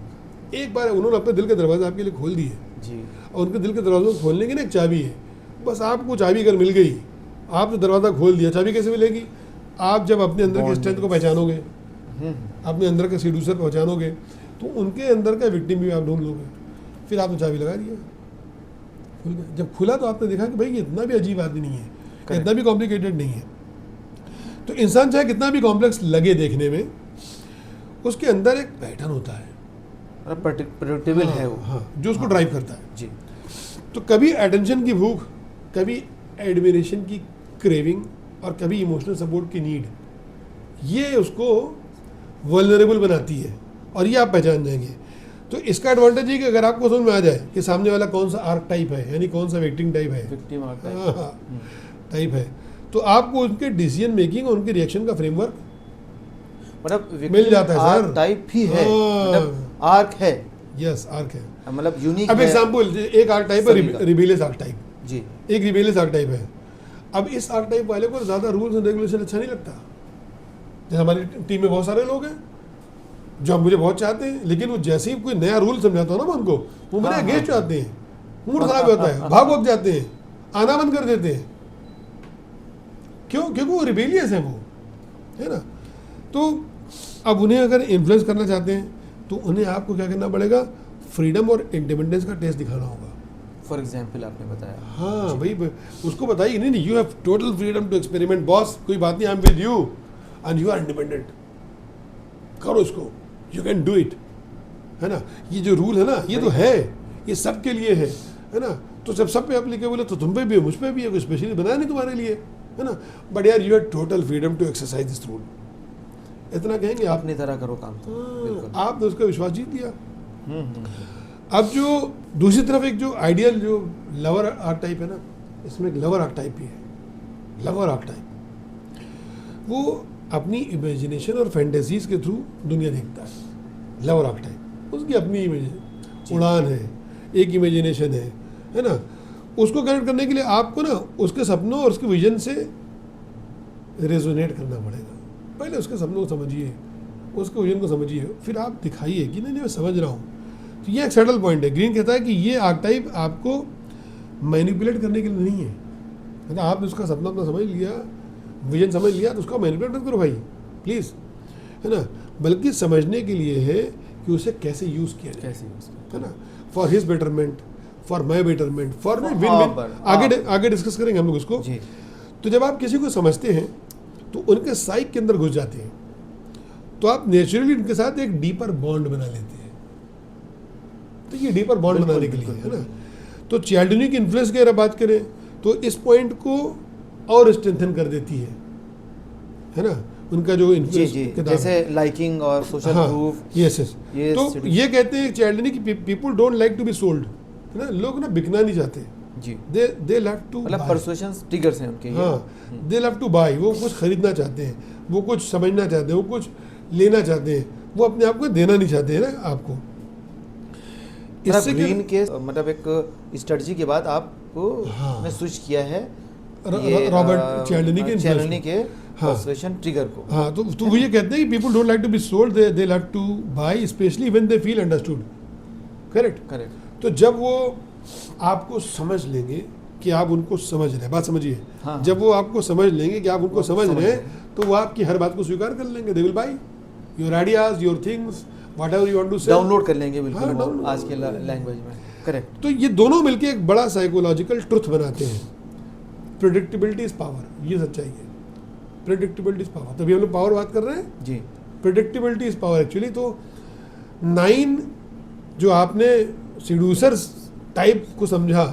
Speaker 3: एक बार उन्होंने अपने दिल के दरवाजे आपके लिए खोल दिए
Speaker 2: जी,
Speaker 3: और उनके दिल के दरवाज़ों को खोलने की ना एक चाबी है, बस आपको चाबी अगर मिल गई, आपने दरवाज़ा खोल दिया। चाबी कैसे मिलेगी? आप जब अपने अंदर की स्ट्रेंथ को पहचानोगे, अपने अंदर का सीड्यूसर पहचानोगे, तो उनके अंदर का विक्टिम भी आप ढूंढ लोगे, फिर आपने चाबी लगा दिया, खुल गया। जब खुला तो आपने देखा कि भाई ये इतना भी अजीब आदमी नहीं है, इतना भी कॉम्प्लिकेटेड नहीं है। तो इंसान चाहे कितना भी कॉम्प्लेक्स लगे देखने में, उसके अंदर एक पैटर्न होता है,
Speaker 2: प्रेडिक्टेबल है वो।
Speaker 3: हाँ, जो उसको ड्राइव करता है।
Speaker 2: जी।
Speaker 3: तो कभी अटेंशन की भूख, कभी एडमिरेशन की क्रेविंग और कभी इमोशनल सपोर्ट की नीड, ये उसको वल्नरेबल बनाती है और ये आप पहचान जाएंगे। तो इसका एडवांटेज है कि अगर आपको समझ में आ जाए कि सामने वाला कौन सा आर्क टाइप है, यानी कौन सा विक्टिम टाइप है,
Speaker 2: विक्टिम आर्क
Speaker 3: टाइप है, तो आपको उनके डिसीजन मेकिंग और उनके रिएक्शन का फ्रेमवर्क
Speaker 2: मतलब
Speaker 3: मिल जाता है सर।
Speaker 2: टाइप ही है,
Speaker 3: हाँ।
Speaker 2: मतलब आर्क है,
Speaker 3: यस आर्क है।
Speaker 2: मतलब यूनिक
Speaker 3: अब
Speaker 2: है।
Speaker 3: एग्जांपल, एक आर्क टाइप
Speaker 2: सभी का।
Speaker 3: है रिबेलियस आर्क टाइप,
Speaker 2: जी
Speaker 3: एक रिबेलियस आर्क टाइप है। अब इस आर्क टाइप वाले को ज़्यादा रूल्स एंड रेगुलेशन अच्छा नहीं लगता। जैसे हमारी टीम में बहुत सारे लोग हैं जो मुझे बहुत चाहते हैं, लेकिन वो जैसे ही कोई नया रूल समझाता हूँ ना मैं उनको, वो मेरे अगेंस्ट आते हैं, मूड खराब होता है, भाग जाते हैं, आना बंद कर देते हैं। क्यों? क्योंकि वो रिबेलियस है, वो है ना। तो अब उन्हें अगर इन्फ्लुएंस करना चाहते हैं तो उन्हें आपको क्या करना पड़ेगा, फ्रीडम और इंडिपेंडेंस का टेस्ट दिखाना होगा।
Speaker 2: फॉर एग्जाम्पल आपने बताया।
Speaker 3: हाँ भाई, उसको बताइए नहीं, you have total freedom to experiment boss, कोई बात नहीं, I am with you and you are independent, करो इसको, यू कैन डू इट, है ना। ये जो रूल है ना, ये तो है, ये सबके लिए है ना। तो जब सब पे एप्लीकेबल है तो तुम पे भी है, मुझ पे भी है, कोई स्पेशली बनाया नहीं तुम्हारे लिए, है ना। बट यार you have total freedom to exercise this rule, इतना कहेंगे आप।
Speaker 2: अपनी तरह करो काम तो बिल्कुल।
Speaker 3: आपने उसका विश्वास जीत लिया। अब जो दूसरी तरफ एक जो आइडियल जो लवर आर्क टाइप है ना, इसमें एक लवर आर्क टाइप भी है। लवर आर्क टाइप वो अपनी इमेजिनेशन और फैंटेसीज के थ्रू दुनिया देखता है। लवर आर्क टाइप उसकी अपनी उड़ान है, एक इमेजिनेशन है ना। उसको कनेक्ट करने के लिए आपको ना उसके सपनों और उसके विजन से रेजोनेट करना पड़ेगा। पहले उसके सपनों को समझिए, उसके विजन को समझिए, फिर आप दिखाइए कि नहीं मैं समझ रहा हूँ। तो ये एक सेटल पॉइंट है। ग्रीन कहता है कि ये आर्क टाइप आपको मैनिपुलेट करने के लिए नहीं है। मतलब आपने उसका सपना अपना समझ लिया, विजन समझ लिया, तो उसका मैनिपुलेट मत करो भाई प्लीज़, है ना। बल्कि समझने के लिए है कि उसे कैसे यूज़ किया जाए,
Speaker 2: कैसे यूज
Speaker 3: है ना, for his betterment, for my betterment, for win
Speaker 2: हाँ,
Speaker 3: विन। आगे डिस्कस करेंगे हम लोग इसको।
Speaker 2: जी।
Speaker 3: तो जब आप किसी को समझते हैं तो उनके साइक के अंदर घुस जाते हैं, तो आप नेचुरली उनके साथ एक डीपर बॉन्ड बना लेते हैं। तो ये डीपर बॉन्ड बनाने के लिए है ना। तो चियाल्डिनी की इन्फ्लुएंस की अगर बात करें तो इस पॉइंट को और स्ट्रेंथन कर देती है ना, उनका जो इन्फ्लुएंस
Speaker 2: जैसे लाइकिंग और सोशल प्रूफ।
Speaker 3: Yes yes. तो ये कहते हैं चियाल्डिनी की people don't like to be sold, है ना। लोग ना बिकना नहीं चाहते
Speaker 2: जी।
Speaker 3: दे लव टू,
Speaker 2: मतलब परसुएशन ट्रिगर्स हैं उनके।
Speaker 3: हाँ, दे लव टू बाय। वो कुछ खरीदना चाहते हैं, वो कुछ समझना चाहते हैं, वो कुछ लेना चाहते हैं, वो अपने आप को देना नहीं चाहते हैं ना आपको।
Speaker 2: इससे ग्रीन के मतलब एक स्ट्रेटजी के बाद आपको
Speaker 3: हाँ,
Speaker 2: ने स्विच किया है
Speaker 3: रॉबर्ट चियाल्डिनी के
Speaker 2: परसुएशन ट्रिगर को।
Speaker 3: हाँ, तो वो ये कहते हैं कि people don't like to be sold, they love to buy specially when they feel understood. Correct. तो जब वो आपको समझ लेंगे कि आप उनको समझ रहे हैं, बात समझिए।
Speaker 2: हाँ,
Speaker 3: जब वो आपको समझ लेंगे कि आप उनको समझ रहे हैं तो वो आपकी हर बात को स्वीकार कर लेंगे। They will buy your ideas, your things, whatever you want to say,
Speaker 2: download कर लेंगे बिल्कुल।
Speaker 3: हाँ,
Speaker 2: वो आज के लैंग्वेज में। करेक्ट।
Speaker 3: तो ये दोनों मिलके एक बड़ा साइकोलॉजिकल ट्रुथ बनाते हैं। प्रेडिक्टेबिलिटी इज पावर, ये सच्चाई है। Predictability is power. तभी हम लोग पावर बात कर रहे हैं
Speaker 2: जी।
Speaker 3: Predictability is power actually. तो 9 जो आपने सीड्यूसर्स टाइप को समझा,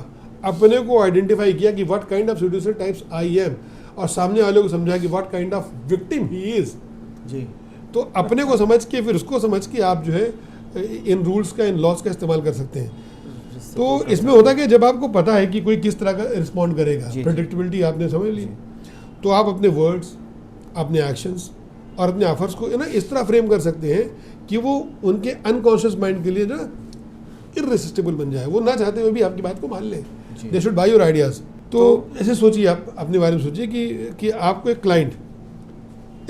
Speaker 3: अपने को आइडेंटिफाई किया कि what kind of seducer types I am, और सामने वाले को समझा कि what kind of victim he is
Speaker 2: जी।
Speaker 3: तो अपने को समझ के फिर उसको समझ के आप जो है इन रूल्स का, इन लॉज का इस्तेमाल कर सकते हैं। तो इसमें होता है कि जब आपको पता है कि कोई किस तरह का रिस्पॉन्ड करेगा, प्रेडिक्टेबिलिटी आपने समझ ली, तो आप अपने वर्ड्स, अपने एक्शंस और अपने ऑफर्स को ना इस तरह फ्रेम कर सकते हैं कि वो उनके अनकॉन्शियस माइंड के लिए ना इररेसिस्टिबल बन जाए। वो ना चाहते हुए भी आपकी बात को मान ले। They should buy your ideas. तो ऐसे सोचिए, आप अपने बारे में सोचिए कि आपको एक क्लाइंट,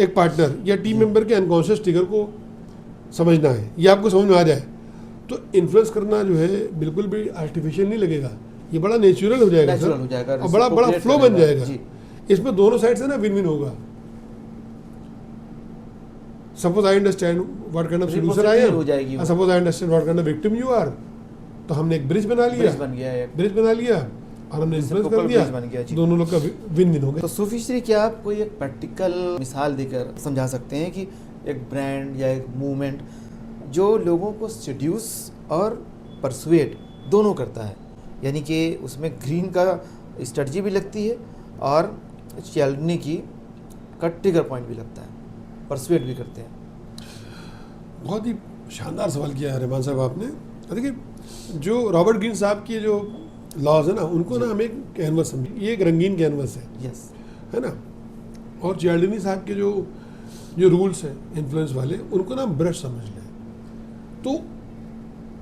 Speaker 3: एक पार्टनर या टीम मेंबर के अनकॉन्शियस ट्रिगर को समझना है, ये आपको समझ में आ जाए तो इन्फ्लुएंस करना जो है बिल्कुल भी आर्टिफिशियल नहीं लगेगा, ये बड़ा नेचुरल हो जाएगा सर, और बड़ा बड़ा फ्लो बन जाएगा। इसमें दोनों साइड से ना विन विन होगा। Suppose I understand what kind of solution I am, suppose I understand what kind of victim you are, तो हमने एक ब्रिज बना लिया और हमने इन्फ्लुएंस कर दिया, दोनों लोग का विन विन हो गया।
Speaker 2: तो सूफी श्री, क्या आप कोई एक प्रैक्टिकल मिसाल देकर समझा सकते हैं कि एक ब्रांड या एक मूवमेंट जो लोगों को सेड्यूस और परसुएट दोनों करता है, यानी कि उसमें ग्रीन का स्ट्रेटजी भी लगती है और चियाल्डिनी की का ट्रिगर पॉइंट भी लगता है, परसुएट भी करते हैं।
Speaker 3: बहुत ही शानदार सवाल किया है रहमान साहब आपने। देखिए जो रॉबर्ट ग्रीन साहब के जो लॉज है ना, उनको ना हम एक कैनवस समझे, ये एक रंगीन कैनवस है,
Speaker 2: यस,
Speaker 3: है ना। और चियाल्डिनी साहब के जो जो रूल्स हैं इन्फ्लुएंस वाले, उनको ना ब्रश समझ लें। तो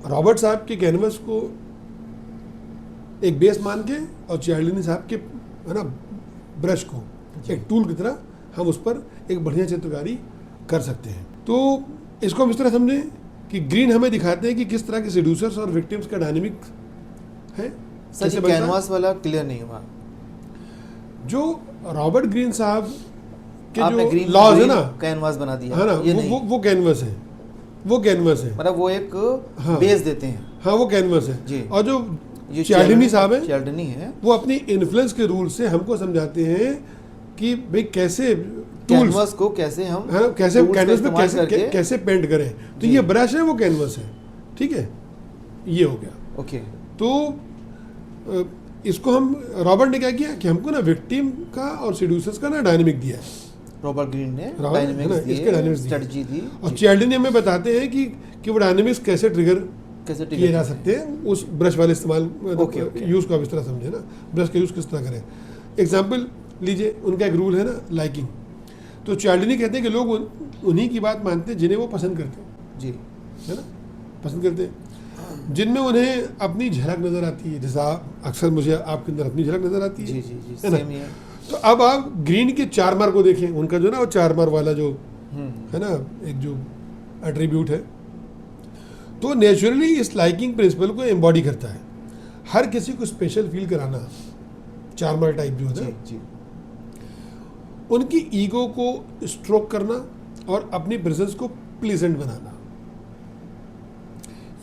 Speaker 3: रॉबर्ट साहब के कैनवस को एक बेस मान के और चियाल्डिनी साहब के, है ना, ब्रश को एक टूल की तरह हम उस पर एक बढ़िया चित्रकारी कर सकते हैं। तो इसको हम इस तरह समझें कि ग्रीन हमें दिखाते हैं कि किस तरह के सेड्यूसर्स और विक्टिम्स का डायनेमिक है।
Speaker 2: सर ये कैनवास वाला क्लियर नहीं हुआ।
Speaker 3: जो रॉबर्ट ग्रीन साहब के
Speaker 2: आपने
Speaker 3: जो
Speaker 2: ग्रीन
Speaker 3: लॉज है ना,
Speaker 2: कैनवास बना दिया
Speaker 3: है ना,
Speaker 2: ये नहीं,
Speaker 3: वो कैनवस है, वो कैनवस है,
Speaker 2: मतलब वो एक
Speaker 3: हाँ।
Speaker 2: बेस देते हैं।
Speaker 3: हाँ वो कैनवस
Speaker 2: जी।
Speaker 3: है। और जो
Speaker 2: ये
Speaker 3: चियाल्डिनी साहब है,
Speaker 2: चियाल्डिनी है,
Speaker 3: वो अपनी इन्फ्लुएंस के रूल से हमको समझाते हैं कि भाई कैसे टूल्स,
Speaker 2: कैनवास को कैसे हम
Speaker 3: हाँ, कैसे
Speaker 2: tools का
Speaker 3: कैनवस पे
Speaker 2: इस्तेमाल
Speaker 3: कैसे
Speaker 2: करके-
Speaker 3: कैसे पेंट करें। तो
Speaker 2: जी।
Speaker 3: ये ब्रश है, वो कैनवस है, ठीक है, ये हो गया।
Speaker 2: ओके,
Speaker 3: तो इसको हम, रॉबर्ट ने क्या किया कि हमको ना विक्टिम का और सेड्यूसर्स का ना डायनेमिक दिया है।
Speaker 2: रॉबर्ट ग्रीन ने
Speaker 3: है ना,
Speaker 2: डायनेमिक्स
Speaker 3: इसके डायनेमिक्स दिए।
Speaker 2: स्ट्रेटजी दी,
Speaker 3: और
Speaker 2: जी।
Speaker 3: चियाल्डिनी हमें बताते हैं कि वो डायनेमिक्स कैसे ट्रिगर
Speaker 2: कैसे
Speaker 3: किए जा सकते हैं उस ब्रश वाले इस्तेमाल,
Speaker 2: ओके, ओके।
Speaker 3: यूज़ को आप इस तरह समझे ना, ब्रश का यूज़ किस तरह करें। एग्जाम्पल लीजिए, उनका एक रूल है ना, लाइकिंग। तो चियाल्डिनी कहते हैं कि लोग उन्हीं की बात मानते हैं जिन्हें वो पसंद करते हैं,
Speaker 2: जी,
Speaker 3: है ना, पसंद करते हैं, जिनमें उन्हें अपनी झलक नज़र आती है। जैसा अक्सर मुझे आपके अंदर अपनी झलक नज़र आती है,
Speaker 2: जी, जी, जी,
Speaker 3: है ना?
Speaker 2: सेम ही है।
Speaker 3: तो अब आप ग्रीन के 4 मार को देखें, उनका जो ना वो 4 मार वाला जो
Speaker 2: हम्म,
Speaker 3: है ना, एक जो एट्रीब्यूट है, तो नेचुरली इस लाइकिंग प्रिंसिपल को एम्बॉडी करता है। हर किसी को स्पेशल फील कराना, 4 मार टाइप जो है
Speaker 2: जी,
Speaker 3: ना,
Speaker 2: जी,
Speaker 3: उनकी ईगो को स्ट्रोक करना और अपनी प्रेजेंस को प्लीजेंट बनाना।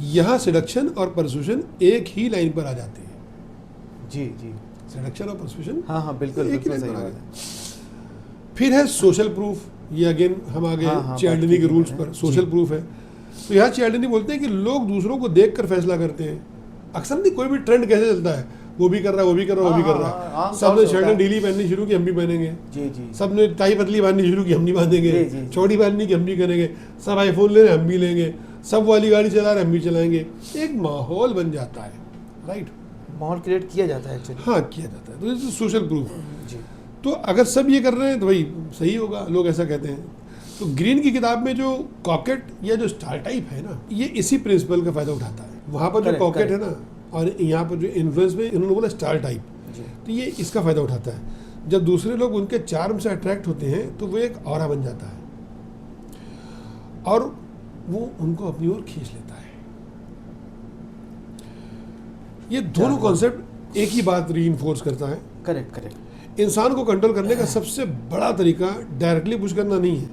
Speaker 3: यहाँ सिडक्शन और परसुएशन एक ही लाइन पर आ जाते हैं।
Speaker 2: जी, जी,
Speaker 3: सिडक्शन और परसुएशन
Speaker 2: हाँ हाँ, बिल्कुल
Speaker 3: एक ही
Speaker 2: बिल्कुल
Speaker 3: लाइन
Speaker 2: सही
Speaker 3: पर आ
Speaker 2: बात
Speaker 3: गए।
Speaker 2: है।
Speaker 3: फिर है सोशल प्रूफ। ये अगेन हम आ
Speaker 2: हाँ,
Speaker 3: गए
Speaker 2: हाँ,
Speaker 3: चियाल्डिनी के
Speaker 2: बात की
Speaker 3: रूल्स
Speaker 2: मैंने।
Speaker 3: पर। सोशल
Speaker 2: जी।
Speaker 3: प्रूफ है, तो यहाँ चियाल्डिनी बोलते हैं कि लोग दूसरों को देखकर फैसला करते हैं। अक्सर नहीं, कोई भी ट्रेंड कैसे चलता है, वो भी कर रहा है, वो भी कर रहा है, वो भी
Speaker 2: हाँ,
Speaker 3: कर
Speaker 2: हाँ,
Speaker 3: रहा
Speaker 2: हाँ,
Speaker 3: है। सबने
Speaker 2: होता
Speaker 3: शर्टें
Speaker 2: है।
Speaker 3: ढीली पहननी शुरू की, हम भी पहनेंगे।
Speaker 2: जी, जी,
Speaker 3: सबने टाई पतली बांधनी शुरू की, हम नहीं बांधेंगे।
Speaker 2: जी, जी, जी।
Speaker 3: चौड़ी बांधनी की, हम भी करेंगे। सब आईफोन ले रहे हैं, हम भी लेंगे। सब वाली गाड़ी चला रहे हैं, हम भी चलाएंगे। एक माहौल बन जाता है, राइट।
Speaker 2: माहौल क्रिएट किया जाता है एक्चुअली।
Speaker 3: हाँ, किया जाता है। तो ये सोशल प्रूफ।
Speaker 2: जी,
Speaker 3: तो अगर सब ये कर रहे हैं तो भाई सही होगा, लोग ऐसा कहते हैं। तो ग्रीन की किताब में जो कॉकेट या जो स्टार टाइप है ना, ये इसी प्रिंसिपल का फायदा उठाता है। वहाँ पर जो
Speaker 2: Correct,
Speaker 3: कॉकेट है
Speaker 2: correct.
Speaker 3: ना, और यहाँ पर जो इन्फ्लुएंस में इन्होंने बोला स्टार टाइप,
Speaker 2: जी,
Speaker 3: तो ये इसका फायदा उठाता है। जब दूसरे लोग उनके चार्म से अट्रैक्ट होते हैं तो वो एक ऑरा बन जाता है और वो उनको अपनी ओर खींच लेता है। ये दोनों कॉन्सेप्ट एक ही बात रीइंफोर्स करता है।
Speaker 2: करेक्ट, करेक्ट,
Speaker 3: इंसान को कंट्रोल करने का सबसे बड़ा तरीका डायरेक्टली पुश करना नहीं है,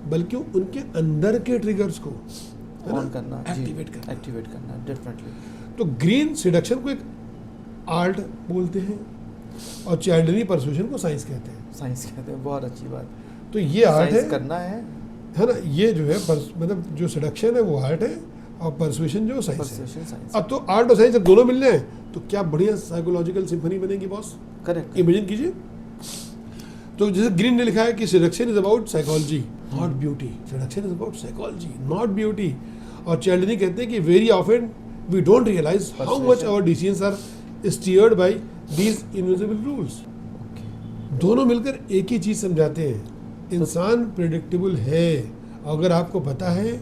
Speaker 3: बल्कि उनके अंदर के ट्रिगर्स को, है ना,
Speaker 2: ऑन करना,
Speaker 3: एक्टिवेट करना।
Speaker 2: एक्टिवेट करना, डेफिनेटली।
Speaker 3: तो ग्रीन सिडक्शन को एक आर्ट बोलते हैं और चियाल्डिनी परसुएशन को साइंस कहते हैं।
Speaker 2: साइंस कहते हैं, बहुत अच्छी बात।
Speaker 3: तो ये आर्ट
Speaker 2: साइंस
Speaker 3: है
Speaker 2: करना है,
Speaker 3: ना, ये जो है मतलब जो सिडक्शन है वो आर्ट है और परसुएशन जो साइंस है।
Speaker 2: Persuasion science.
Speaker 3: अब तो आर्ट और साइंस जब दोनों मिल जाए तो क्या बढ़िया साइकोलॉजिकल सिम्फनी बनेगी बॉस।
Speaker 2: करेक्ट,
Speaker 3: इमेजिन कीजिए। तो जैसे ग्रीन ने लिखा है कि seduction is about psychology not beauty. Seduction is about psychology not beauty. और चियाल्डिनी कहते हैं कि very often we don't realize how much our decisions are steered by these invisible rules. दोनों मिलकर एक ही चीज समझाते हैं, इंसान प्रेडिक्टेबल है। अगर आपको पता है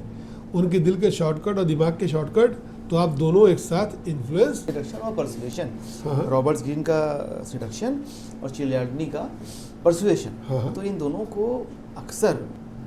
Speaker 3: उनके दिल के शॉर्टकट और दिमाग के शॉर्टकट, तो आप दोनों एक साथ इन्फ्लुएंस।
Speaker 2: सिडक्शन और परसुएशन,
Speaker 3: हाँ।
Speaker 2: रॉबर्ट्स ग्रीन का सिडक्शन और चियाल्डिनी का परसुएशन,
Speaker 3: हाँ।
Speaker 2: तो इन दोनों को अक्सर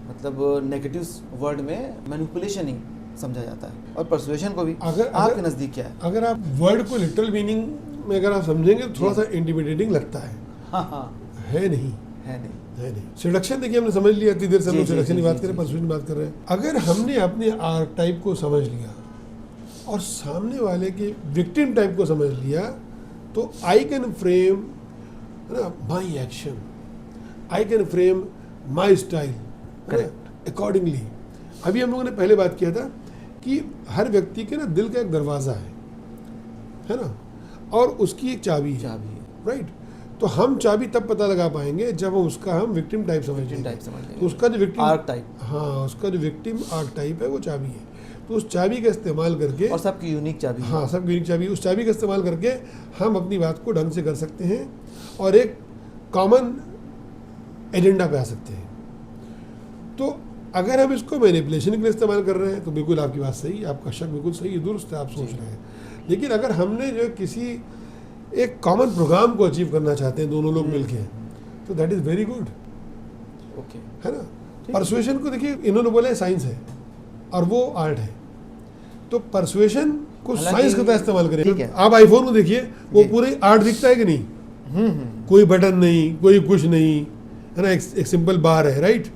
Speaker 2: मतलब नेगेटिव वर्ड में मैनिपुलेशन ही समझा जाता है। और परसुएशन को भी आपके नज़दीक क्या है?
Speaker 3: अगर आप वर्ड को लिटरल मीनिंग में अगर आप समझेंगे तो थोड़ा सा इंटिमिडेटिंग लगता है।
Speaker 2: हाँ हाँ,
Speaker 3: है नहीं,
Speaker 2: है नहीं।
Speaker 3: है नहीं। सिडक्शन देखिए हमने समझ लिया, इतनी देर से हम
Speaker 2: जी,
Speaker 3: लोग
Speaker 2: जी,
Speaker 3: सिडक्शन की
Speaker 2: जी,
Speaker 3: बात
Speaker 2: जी,
Speaker 3: करें,
Speaker 2: जी।
Speaker 3: परसुएशन की बात कर रहे हैं। अगर हमने अपने आर्ट टाइप को समझ लिया और सामने वाले के विक्टिम टाइप को समझ लिया, तो I can frame my action, I can frame my style accordingly. अभी हम लोगों ने पहले बात किया था कि हर व्यक्ति के ना दिल का एक दरवाज़ा है ना। और उसकी एक चाबी है,
Speaker 2: चाबी है,
Speaker 3: राइट। तो हम चाबी तब पता लगा पाएंगे जब हम उसका हम विक्टिम टाइप समझ
Speaker 2: विक्टिम
Speaker 3: लेंगे।
Speaker 2: टाइप समझ लेंगे,
Speaker 3: तो उसका जो विक्टिम
Speaker 2: आर्क टाइप,
Speaker 3: हाँ, उसका जो विक्टिम आर्क टाइप है वो चाबी है। तो उस चाबी का इस्तेमाल करके,
Speaker 2: और सबकी यूनिक चाबी है।
Speaker 3: हाँ, सब यूनिक चाबी, उस चाबी का इस्तेमाल करके हम अपनी बात को ढंग से कर सकते हैं और एक कॉमन एजेंडा पे आ सकते हैं। तो अगर हम इसको मैनिपुलेशन के लिए इस्तेमाल कर रहे हैं तो बिल्कुल आपकी बात सही है, आपका शक बिल्कुल सही है, दुरुस्त है, आप सोच रहे हैं। लेकिन अगर हमने जो किसी एक कॉमन प्रोग्राम को अचीव करना चाहते हैं दोनों लोग मिलके, तो that is very good,
Speaker 2: okay,
Speaker 3: है ना। परसुएशन को देखिए, इन्होंने बोला साइंस है और वो आर्ट है, तो परसुएशन को
Speaker 2: हालांकि-
Speaker 3: साइंस का इस्तेमाल
Speaker 2: ठीक
Speaker 3: करें।
Speaker 2: है।
Speaker 3: आप आईफोन को देखिए, वो
Speaker 2: जी।
Speaker 3: पूरे आर्ट दिखता है कि नहीं, कोई बटन नहीं, कोई कुछ नहीं, है ना, एक सिंपल बार है, राइट,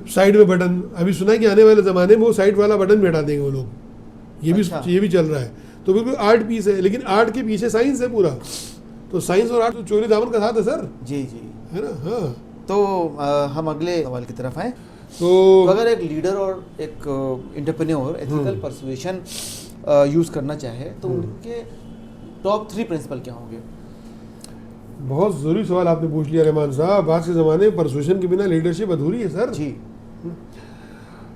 Speaker 3: साइड में बटन। अभी सुना है कि आने वाले ज़माने में वो साइड वाला बटन भी हटा देंगे वो लोग,
Speaker 2: अच्छा।
Speaker 3: ये भी चल रहा है। तो बिल्कुल आर्ट पीस है, लेकिन आर्ट के पीछे साइंस है पूरा। तो साइंस और आर्ट तो चोरी दामन का साथ है सर,
Speaker 2: जी जी।
Speaker 3: है ना। हाँ,
Speaker 2: तो हम अगले सवाल की तरफ आए।
Speaker 3: तो
Speaker 2: तो अगर एक लीडर और एक एंटरप्रेन्योर एथिकल परसुएशन यूज़ करना चाहे तो उनके टॉप 3 प्रिंसिपल क्या होंगे?
Speaker 3: बहुत ज़रूरी सवाल आपने पूछ लिया रहमान साहब। आज के ज़माने में परसुएशन के बिना लीडरशिप अधूरी है सर।
Speaker 2: जी,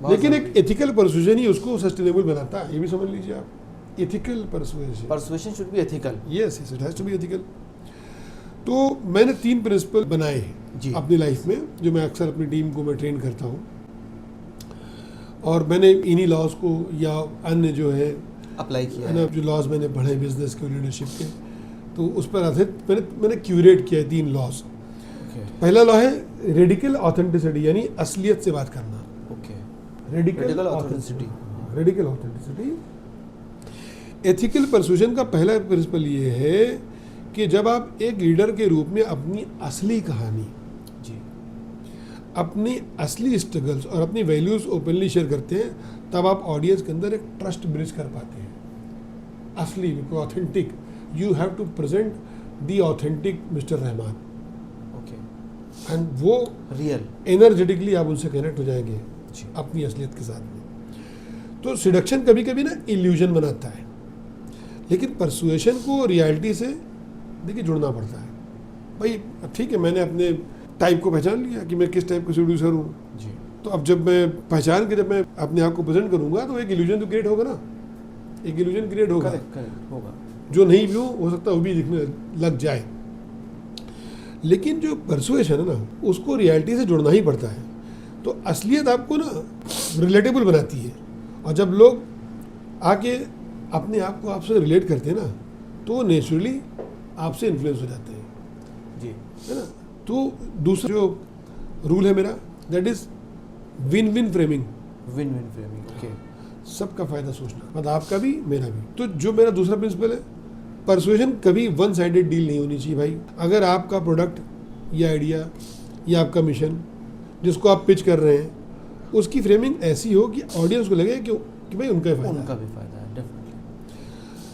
Speaker 3: लेकिन एक एथिकल परसुएशन ही उसको सस्टेनेबल बनाता है, ये भी समझ लीजिए आप। Ethical persuasion,
Speaker 2: persuasion should be ethical.
Speaker 3: Yes, it has to be ethical. तो मैंने 3 प्रिंसिपल बनाए
Speaker 2: जी।
Speaker 3: हैं अपनी लाइफ में, जो मैं अक्सर अपनी टीम को मैं ट्रेन करता हूँ, और मैंने इन्हीं लॉज को या अन्य जो है
Speaker 2: अप्लाई किया
Speaker 3: है ना,
Speaker 2: है।
Speaker 3: जो लॉज मैंने पढ़े बिजनेस के, लीडरशिप के, तो उस पर आधारित मैंने क्यूरेट किया है 3 लॉज।
Speaker 2: ओके,
Speaker 3: पहला लॉ है रेडिकल ऑथेंटिसिटी, यानी असलियत से बात करना।
Speaker 2: Okay,
Speaker 3: radical
Speaker 2: Radical
Speaker 3: authenticity,
Speaker 2: authenticity।
Speaker 3: Radical authenticity. Ethical persuasion का पहला प्रिंसिपल ये है कि जब आप एक लीडर के रूप में अपनी असली कहानी,
Speaker 2: जी, अपनी
Speaker 3: असली स्ट्रगल्स और अपनी वैल्यूज ओपनली शेयर करते हैं, तब आप ऑडियंस के अंदर एक ट्रस्ट ब्रिज कर पाते हैं। असली, बिल्कुल authentic, you have to present the authentic mister Rahman,
Speaker 2: okay,
Speaker 3: and वो
Speaker 2: रियल,
Speaker 3: एनर्जेटिकली आप उनसे कनेक्ट हो जाएंगे
Speaker 2: जी,
Speaker 3: अपनी असलियत के साथ में। तो सिडक्शन कभी कभी ना इल्यूजन बनाता है, लेकिन परसुएशन को रियलिटी से देखिए जुड़ना पड़ता है। भाई ठीक है, मैंने अपने टाइप को पहचान लिया कि मैं किस टाइप का प्रोड्यूसर हूँ,
Speaker 2: जी,
Speaker 3: तो अब जब मैं पहचान के जब मैं अपने आप को प्रेजेंट करूँगा तो एक इल्यूजन तो क्रिएट होगा ना, एक इल्यूजन क्रिएट होगा।
Speaker 2: करेक्ट होगा।
Speaker 3: जो नहीं भी हो सकता है वो भी दिखने लग जाए। लेकिन जो परसुएशन है ना, उसको रियलिटी से जुड़ना ही पड़ता है। तो असलियत आपको ना रिलेटेबल बनाती है, और जब लोग आके अपने आप को आपसे रिलेट करते हैं ना, तो नेचुरली आपसे इन्फ्लुएंस हो जाते हैं,
Speaker 2: जी,
Speaker 3: है ना। तो दूसरा जो रूल है मेरा, that is win win framing,
Speaker 2: win win framing, okay,
Speaker 3: सबका फायदा सोचना, मतलब आपका भी मेरा भी। तो जो मेरा दूसरा प्रिंसिपल है, परसुएशन कभी वन साइडेड डील नहीं होनी चाहिए भाई। अगर आपका प्रोडक्ट या आइडिया या आपका मिशन जिसको आप पिच कर रहे हैं, उसकी फ्रेमिंग ऐसी हो कि ऑडियंस को लगे कि भाई उनका ही फायदा
Speaker 2: उनका
Speaker 3: है।
Speaker 2: भी फायदा है, डेफिनेटली।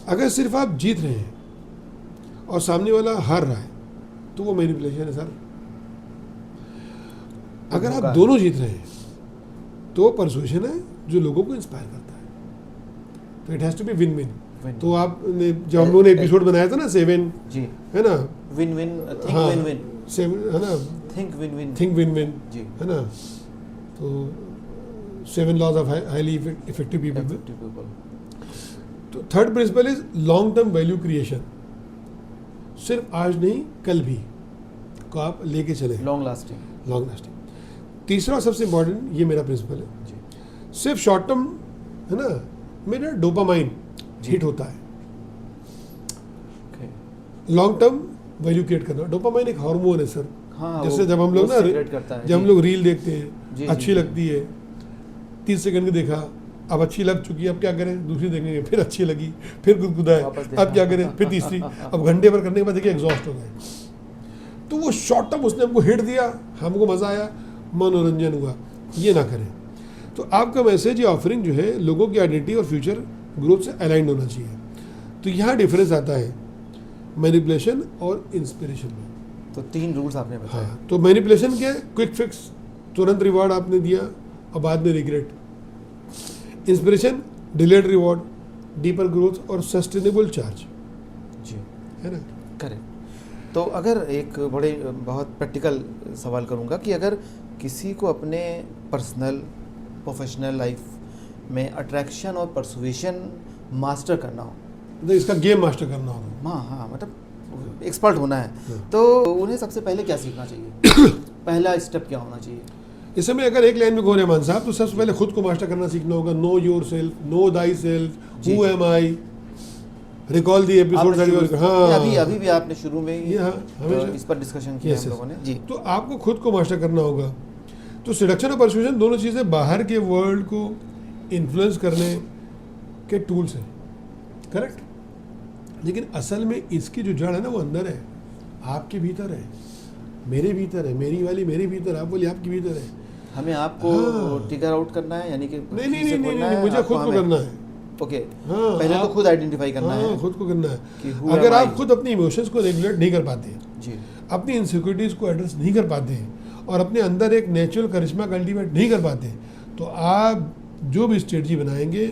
Speaker 3: अगर सिर्फ आप जीत रहे हैं और सामने वाला हार रहा है, तो वो मैनिपुलेशन है सर। अगर आप दोनों जीत रहे हैं तो परसुएशन है जो लोगों को इंस्पायर करता है। तो it has to be win win. तो आपने जब हम लोगों ने एपिसोड बनाया था ना 7,
Speaker 2: जी,
Speaker 3: है ना,
Speaker 2: विन विन, थिंक
Speaker 3: हाँ,
Speaker 2: विन विन,
Speaker 3: 7 है ना,
Speaker 2: think win win,
Speaker 3: think win win,
Speaker 2: जी,
Speaker 3: है ना। तो 7 laws of highly effective people.
Speaker 2: effective people,
Speaker 3: तो third principle is long term value creation. सिर्फ आज नहीं, कल भी को आप लेके चले,
Speaker 2: लॉन्ग लास्टिंग,
Speaker 3: लॉन्ग लास्टिंग। तीसरा सबसे इम्पोर्टेंट, ये मेरा प्रिंसिपल है,
Speaker 2: जी,
Speaker 3: सिर्फ शॉर्ट टर्म है ना, मेरा डोपामाइन हिट होता है।
Speaker 2: Okay,
Speaker 3: long term value create करना, डोपामाइन एक हार्मोन है सर।
Speaker 2: हाँ,
Speaker 3: जैसे
Speaker 2: वो-
Speaker 3: जब हम लोग
Speaker 2: वो
Speaker 3: ना
Speaker 2: secret करता है,
Speaker 3: जब हम
Speaker 2: जी,
Speaker 3: लोग रील देखते
Speaker 2: जी,
Speaker 3: हैं,
Speaker 2: जी,
Speaker 3: अच्छी
Speaker 2: जी।
Speaker 3: लगती है, 30 सेकंड की देखा, अब अच्छी लग चुकी है, अब क्या करें, दूसरी देखेंगे, फिर अच्छी लगी, फिर गुदगुदाए,
Speaker 2: वापस देखा।
Speaker 3: अब क्या करें, फिर तीसरी, अब घंटे भर करने के बाद देखिए एग्जॉस्ट हो गए। तो वो शॉर्ट टर्म उसने हमको हिट दिया, हमको मजा आया, मनोरंजन हुआ, ये ना करें। तो आपका मैसेज या ऑफरिंग जो है लोगों की आइडेंटिटी और फ्यूचर ग्रोथ से अलाइंड होना चाहिए। तो यहाँ डिफरेंस आता है मैनिपुलेशन और इंस्पिरेशन में।
Speaker 2: तो 3 रूल्स आपने बताया।
Speaker 3: हाँ, तो मैनिपुलेशन क्या है, क्विक फिक्स, तुरंत रिवार्ड आपने दिया और बाद में regret. Inspiration delayed reward, deeper growth और सस्टेनेबल चार्ज। है ना।
Speaker 2: करेक्ट। तो अगर एक बड़े बहुत प्रैक्टिकल सवाल करूंगा कि अगर किसी को अपने पर्सनल प्रोफेशनल लाइफ में अट्रैक्शन और परसुएशन मास्टर करना हो,
Speaker 3: तो इसका गेम मास्टर करना होगा।
Speaker 2: हाँ, मतलब एक्सपर्ट होना है,
Speaker 3: हाँ।
Speaker 2: तो उन्हें सबसे पहले क्या सीखना चाहिए? पहला स्टेप क्या होना चाहिए?
Speaker 3: इस समय अगर एक लाइन में कहो रहमान साहब, तो सबसे पहले खुद को मास्टर करना सीखना होगा। Know yourself, know thyself,
Speaker 2: जी।
Speaker 3: Who am I, recall the episode. हाँ,
Speaker 2: अभी भी आपने शुरू में ही
Speaker 3: हमेशा
Speaker 2: इस पर डिस्कशन किया
Speaker 3: Yes,
Speaker 2: हम
Speaker 3: yes.
Speaker 2: लोगों ने जी।
Speaker 3: तो आपको खुद को मास्टर करना होगा। तो सिडक्शन और परसुएशन दोनों चीज़ें बाहर के वर्ल्ड को इन्फ्लुएंस करने के टूल्स हैं, करेक्ट। लेकिन असल में इसकी जो जड़ है ना, वो अंदर है, आपके भीतर है, मेरे भीतर है, मेरी वाली मेरे भीतर, आप वाली आपके भीतर है।
Speaker 2: हमें आपको
Speaker 3: हाँ।
Speaker 2: टिगर आउट करना है, यानी कि
Speaker 3: नहीं, मुझे खुद को करना है।
Speaker 2: ओके,
Speaker 3: हाँ,
Speaker 2: पहले तो खुद आइडेंटिफाई करना
Speaker 3: हाँ,
Speaker 2: है
Speaker 3: खुद को करना
Speaker 2: कि
Speaker 3: है।
Speaker 2: who
Speaker 3: अगर
Speaker 2: am
Speaker 3: आप
Speaker 2: I?
Speaker 3: खुद अपनी इमोशंस को रेगुलेट नहीं कर पाते,
Speaker 2: जी,
Speaker 3: अपनी इनसिक्योरिटीज़ को एड्रेस नहीं कर पाते और अपने अंदर एक नेचुरल करिश्मा कल्टीवेट नहीं कर पाते, तो आप जो भी स्ट्रेटजी बनाएंगे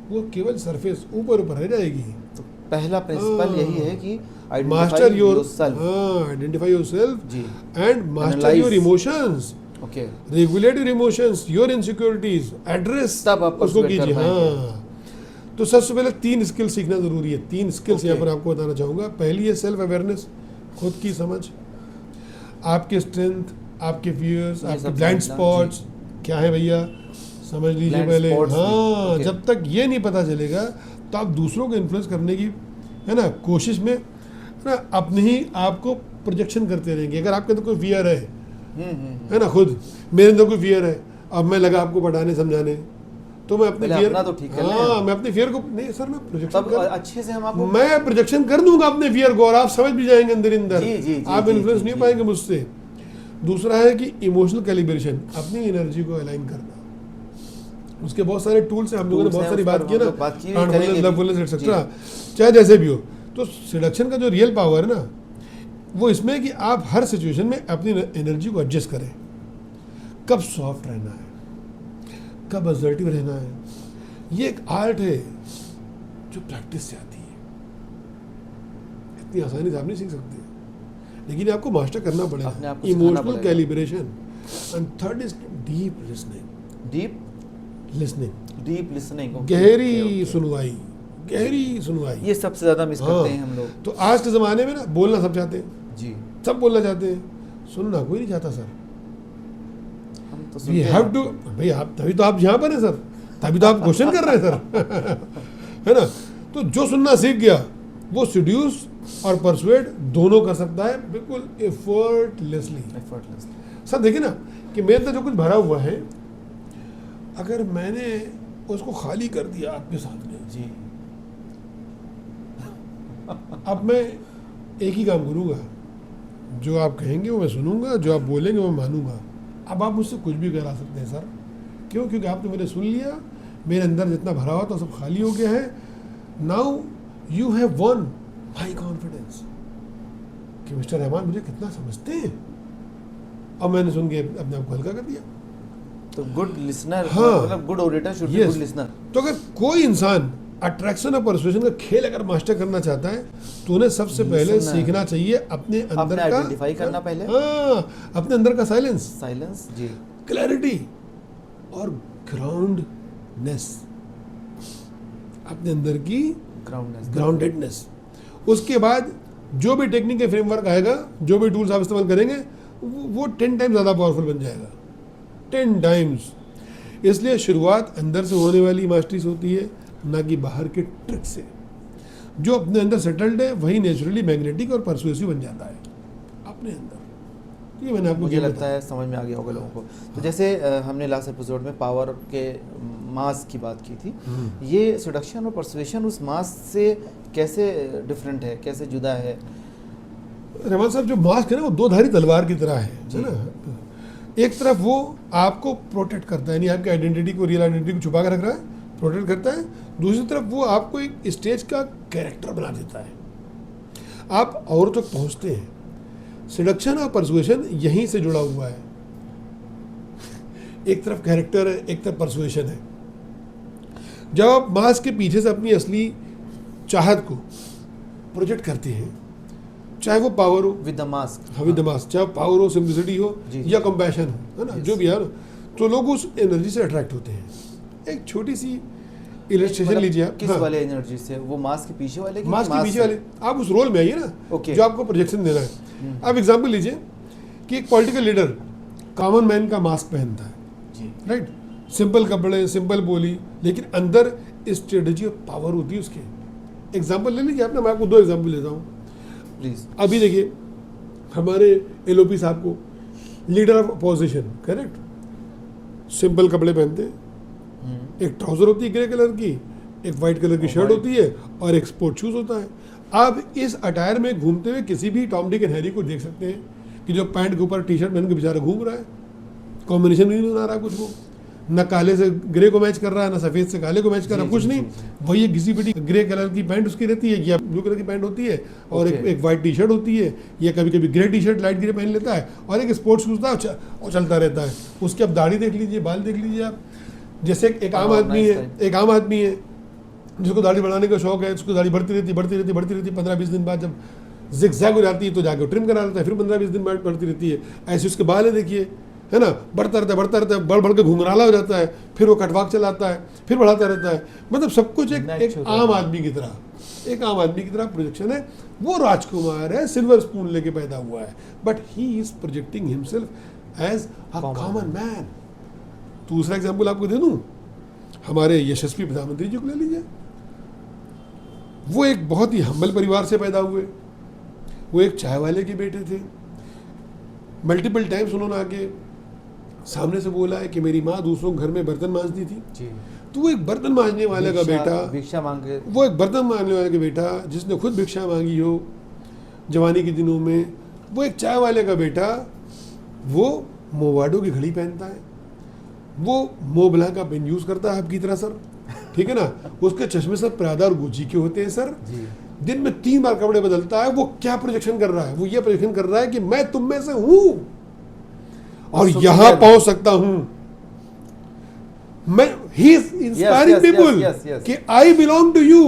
Speaker 3: वो केवल सरफेस ऊपर रह जाएगी।
Speaker 2: तो पहला प्रिंसिपल यही है कि
Speaker 3: master your
Speaker 2: yourself.
Speaker 3: Identify yourself
Speaker 2: जी,
Speaker 3: and master
Speaker 2: Analyze.
Speaker 3: Your emotions,
Speaker 2: okay,
Speaker 3: regulate your emotions, your insecurities, address
Speaker 2: तब आप
Speaker 3: उसको
Speaker 2: persuade कर
Speaker 3: कीजिए।
Speaker 2: पाएंगे।
Speaker 3: हाँ, तो सबसे पहले 3 स्किल सीखना जरूरी है। 3 स्किल्स
Speaker 2: Okay.
Speaker 3: यहाँ पर आपको बताना चाहूँगा। पहली है सेल्फ अवेयरनेस, खुद की समझ, आपके स्ट्रेंथ, आपके फियर्स,
Speaker 2: ये
Speaker 3: आपके
Speaker 2: सब
Speaker 3: ब्लाइंड
Speaker 2: समझना,
Speaker 3: स्पॉट्स क्या है भैया, समझ लीजिए
Speaker 2: Blind
Speaker 3: पहले।
Speaker 2: spots भी,
Speaker 3: हाँ,
Speaker 2: okay.
Speaker 3: जब तक ये नहीं पता चलेगा तो आप दूसरों को इन्फ्लुएंस करने की, है ना, कोशिश में, है ना, अपने ही आपको प्रोजेक्शन करते रहेंगे। अगर आपके अंदर कोई फियर है ना, खुद मेरे अंदर कोई फियर है, अब मैं लगा आपको पढ़ाने समझाने, तो मैं अपने
Speaker 2: पहले
Speaker 3: फियर,
Speaker 2: अपना तो ठीक कर लें।
Speaker 3: हाँ, मैं अपने फियर को, नहीं सर, मैं प्रोजेक्शन
Speaker 2: तब अच्छे से हम आपको
Speaker 3: मैं प्रोजेक्शन कर दूंगा अपने फियर को और आप समझ भी जाएंगे अंदर अंदर।
Speaker 2: जी, जी, जी,
Speaker 3: आप
Speaker 2: जी,
Speaker 3: इन्फ्लुएंस
Speaker 2: जी,
Speaker 3: नहीं
Speaker 2: जी।
Speaker 3: पाएंगे मुझसे। दूसरा है कि इमोशनल कैलिब्रेशन, अपनी एनर्जी को अलाइन करना। उसके बहुत सारे टूल्स हैं, हम लोगों ने
Speaker 2: Tools
Speaker 3: बहुत
Speaker 2: हैं,
Speaker 3: सारी
Speaker 2: उस पर
Speaker 3: बात की
Speaker 2: हम
Speaker 3: ना,
Speaker 2: लोग बात की,
Speaker 3: कांफिडेंस,
Speaker 2: करेंगे भी।
Speaker 3: लवफुलनेस एटसेट्रा, चाहे जैसे भी हो। तो सिडक्शन का जो रियल पावर है ना, वो इसमें है कि आप हर सिचुएशन में अपनी एनर्जी को एडजस्ट करें। कब सॉफ्ट रहना है, कब असर्टिव रहना है, ये एक आर्ट है जो प्रैक्टिस से आती है। इतनी आसानी से आप नहीं सीख सकते, लेकिन आपको मास्टर करना
Speaker 2: अपने
Speaker 3: पड़ेगा।
Speaker 2: आप को सिखाना
Speaker 3: इमोशनल
Speaker 2: पड़ेगा।
Speaker 3: Calibration. And third is deep listening.
Speaker 2: Deep listening,
Speaker 3: गहरी सुनवाई, गहरी सुनवाई।
Speaker 2: ये सबसे ज्यादा मिस करते हैं हम लोग।
Speaker 3: तो आज के ज़माने में ना बोलना सब चाहते हैं,
Speaker 2: जी,
Speaker 3: सब बोलना चाहते हैं, सुनना कोई नहीं चाहता सर।
Speaker 2: हम तो
Speaker 3: वी
Speaker 2: सुनते
Speaker 3: हैव
Speaker 2: हैं।
Speaker 3: टू, भाई आप, तभी तो आप यहाँ पर हैं सर, तभी तो आप क्वेश्चन कर रहे हैं सर। है ना। तो जो सुनना सीख गया वो सिड्यूस और परसुएड दोनों कर सकता है, बिल्कुल एफर्टलेसली।
Speaker 2: Effortlessly।
Speaker 3: सर देखिए ना कि मेरे अंदर जो कुछ भरा हुआ है, अगर मैंने उसको खाली कर दिया आपके सामने,
Speaker 2: जी,
Speaker 3: अब मैं एक ही काम करूँगा, जो आप कहेंगे वो मैं सुनूंगा, जो आप बोलेंगे वो मैं मानूंगा। अब आप मुझसे कुछ भी करा सकते हैं सर, क्यों? क्योंकि आपने मैंने सुन लिया, मेरे अंदर जितना भरा हुआ था सब खाली हो गया है। Now you have one my confidence कि मिस्टर रहमान मुझे कितना समझते हैं। अब मैंने सुन के अपने आप को हल्का कर दिया।
Speaker 2: तो गुड लिसनर,
Speaker 3: हाँ।
Speaker 2: मतलब good auditor should be
Speaker 3: Yes.
Speaker 2: Good listener.
Speaker 3: तो अगर कोई इंसान अट्रैक्शन और परसुएशन का खेल अगर मास्टर करना चाहता है, तो उन्हें सबसे पहले
Speaker 2: Listen,
Speaker 3: सीखना चाहिए अपने अंदर
Speaker 2: अपने
Speaker 3: का,
Speaker 2: identify करना पहले।
Speaker 3: हाँ, अपने अंदर का साइलेंस,
Speaker 2: साइलेंस, जी,
Speaker 3: क्लैरिटी और ग्राउंडनेस, अपने अंदर की ग्राउंडेडनेस। उसके बाद जो भी टेक्निक के फ्रेमवर्क आएगा, जो भी टूल्स आप इस्तेमाल करेंगे, वो 10 टाइम्स ज़्यादा पावरफुल बन जाएगा, 10 टाइम्स। इसलिए शुरुआत अंदर से होने वाली मास्टरी से होती है, ना कि बाहर के ट्रिक से। जो अपने अंदर सेटल्ड है वही नेचुरली मैग्नेटिक और परसुएसिव बन जाता है अपने अंदर। ये मैंने आपको
Speaker 2: मुझे
Speaker 3: क्या
Speaker 2: लगता है समझ में आ गया होगा लोगों को। तो जैसे हमने लास्ट एपिसोड में पावर के मास की बात की थी, ये सेडक्शन और परसुएशन उस मास से कैसे डिफरेंट है, कैसे जुदा है?
Speaker 3: रहमान साहब, जो मास्क है ना, वो 2 धारी तलवार की तरह है ना। एक तरफ वो आपको प्रोटेक्ट करता है, यानी आपकी आइडेंटिटी को, रियल आइडेंटिटी को छुपा कर रख रहा है, प्रोटेक्ट करता है। दूसरी तरफ वो आपको एक स्टेज का कैरेक्टर बना देता है, आप और तक पहुंचते हैं। सिडक्शन और परसुएशन यहीं से जुड़ा हुआ है। एक तरफ कैरेक्टर है, एक तरफ परसुएशन है। जब आप मास्क के पीछे से अपनी असली चाहत को प्रोजेक्ट करते हैं, चाहे वो पावर हो
Speaker 2: with the mask,
Speaker 3: with the mask, चाहे पावर हो, सिंप्लिसिटी हो
Speaker 2: जी,
Speaker 3: या कंपैशन हो, है ना,
Speaker 2: Yes.
Speaker 3: जो भी है ना, तो लोग उस एनर्जी से अट्रैक्ट होते हैं। एक छोटी सी इलस्ट्रेशन
Speaker 2: मतलब
Speaker 3: लीजिए आप।
Speaker 2: किस
Speaker 3: हाँ,
Speaker 2: वाले एनर्जी से? वो मास्क के पीछे वाले कि
Speaker 3: मास्क के
Speaker 2: मास्क
Speaker 3: पीछे
Speaker 2: से?
Speaker 3: वाले, आप उस रोल में आइए ना,
Speaker 2: Okay.
Speaker 3: जो आपको प्रोजेक्शन देना है। आप एग्जाम्पल लीजिए कि एक पॉलिटिकल लीडर कॉमन मैन का मास्क पहनता है,
Speaker 2: जी,
Speaker 3: राइट, सिंपल कपड़े, सिंपल बोली, लेकिन अंदर स्ट्रेटजी और पावर होती है उसके। एग्जाम्पल ले लीजिए आपने, मैं आपको 2 एग्जाम्पल लेता हूँ।
Speaker 2: प्लीज।
Speaker 3: अभी देखिए हमारे एलओपी साहब को, leader of opposition, correct, simple कपड़े पहनते हैं, एक ट्राउजर होती है ग्रे कलर की, एक वाइट कलर की शर्ट होती है और एक स्पोर्ट शूज होता है। आप इस अटायर में घूमते हुए किसी भी टॉम डिक एंड हैरी को देख सकते हैं कि जो पैंट के ऊपर टी शर्ट पहन के बेचारा घूम रहा है, कॉम्बिनेशन भी नहीं बना रहा कुछ, वो न काले से ग्रे को मैच कर रहा है, न सफेद से काले को मैच कर रहा है, कुछ नहीं, वही एक घिसी पिटी ग्रे कलर की पैंट उसकी रहती है या ब्लू कलर की पैंट होती है और एक वाइट टी शर्ट होती है, या कभी कभी grey T shirt light grey पहन लेता है और एक स्पोर्ट्स शूज और चलता रहता है। उसके अब दाढ़ी देख लीजिए, बाल देख लीजिए आप, जैसे एक आम आदमी है, एक आम आदमी है जिसको दाढ़ी बढ़ाने का शौक है, उसको दाढ़ी बढ़ती रहती 15-20 दिन बाद जब जिगजैग हो जाती है तो जाकर ट्रिम करा लेता है, फिर 15-20 दिन बाद बढ़ती रहती है। ऐसे उसके बाल है देखिए, है ना, बढ़ता रहता है, बढ़ के घुंघराला हो जाता है, फिर वो कटवाक चलाता है, फिर बढ़ाता रहता है। मतलब सब कुछ एक आम आदमी की तरह, एक आम आदमी की तरह प्रोजेक्शन है। वो राजकुमार है, सिल्वर स्पून लेके पैदा हुआ है, but he is projecting himself as a common man. दूसरा एग्जाम्पल आपको दे दूं, हमारे यशस्वी प्रधानमंत्री जी को ले लीजिए। वो एक बहुत ही हम्बल परिवार से पैदा हुए, वो एक चाय वाले के बेटे थे। मल्टीपल टाइम्स उन्होंने आके सामने से बोला है कि मेरी माँ दूसरों के घर में बर्तन मांजती थी,
Speaker 2: जी,
Speaker 3: तो वो एक बर्तन मांजने वाले का बेटा,
Speaker 2: भिक्षा मांगे,
Speaker 3: वो एक बर्तन मांजने वाले का बेटा जिसने खुद भिक्षा मांगी हो जवानी के दिनों में, वो एक चाय वाले का बेटा, वो मोवाडो की घड़ी पहनता है, वो मोबला का पेन यूज करता है आपकी तरह सर, ठीक है ना, उसके चश्मे सर प्रादा और गुची के होते हैं सर,
Speaker 2: जी,
Speaker 3: दिन में 3 बार कपड़े बदलता है। वो क्या प्रोजेक्शन कर रहा है? वो ये प्रोजेक्शन कर रहा है कि मैं तुम में से हूं और यहां पहुंच सकता हूं। मैं ही इज इंस्पायरिंग पीपल कि I belong to you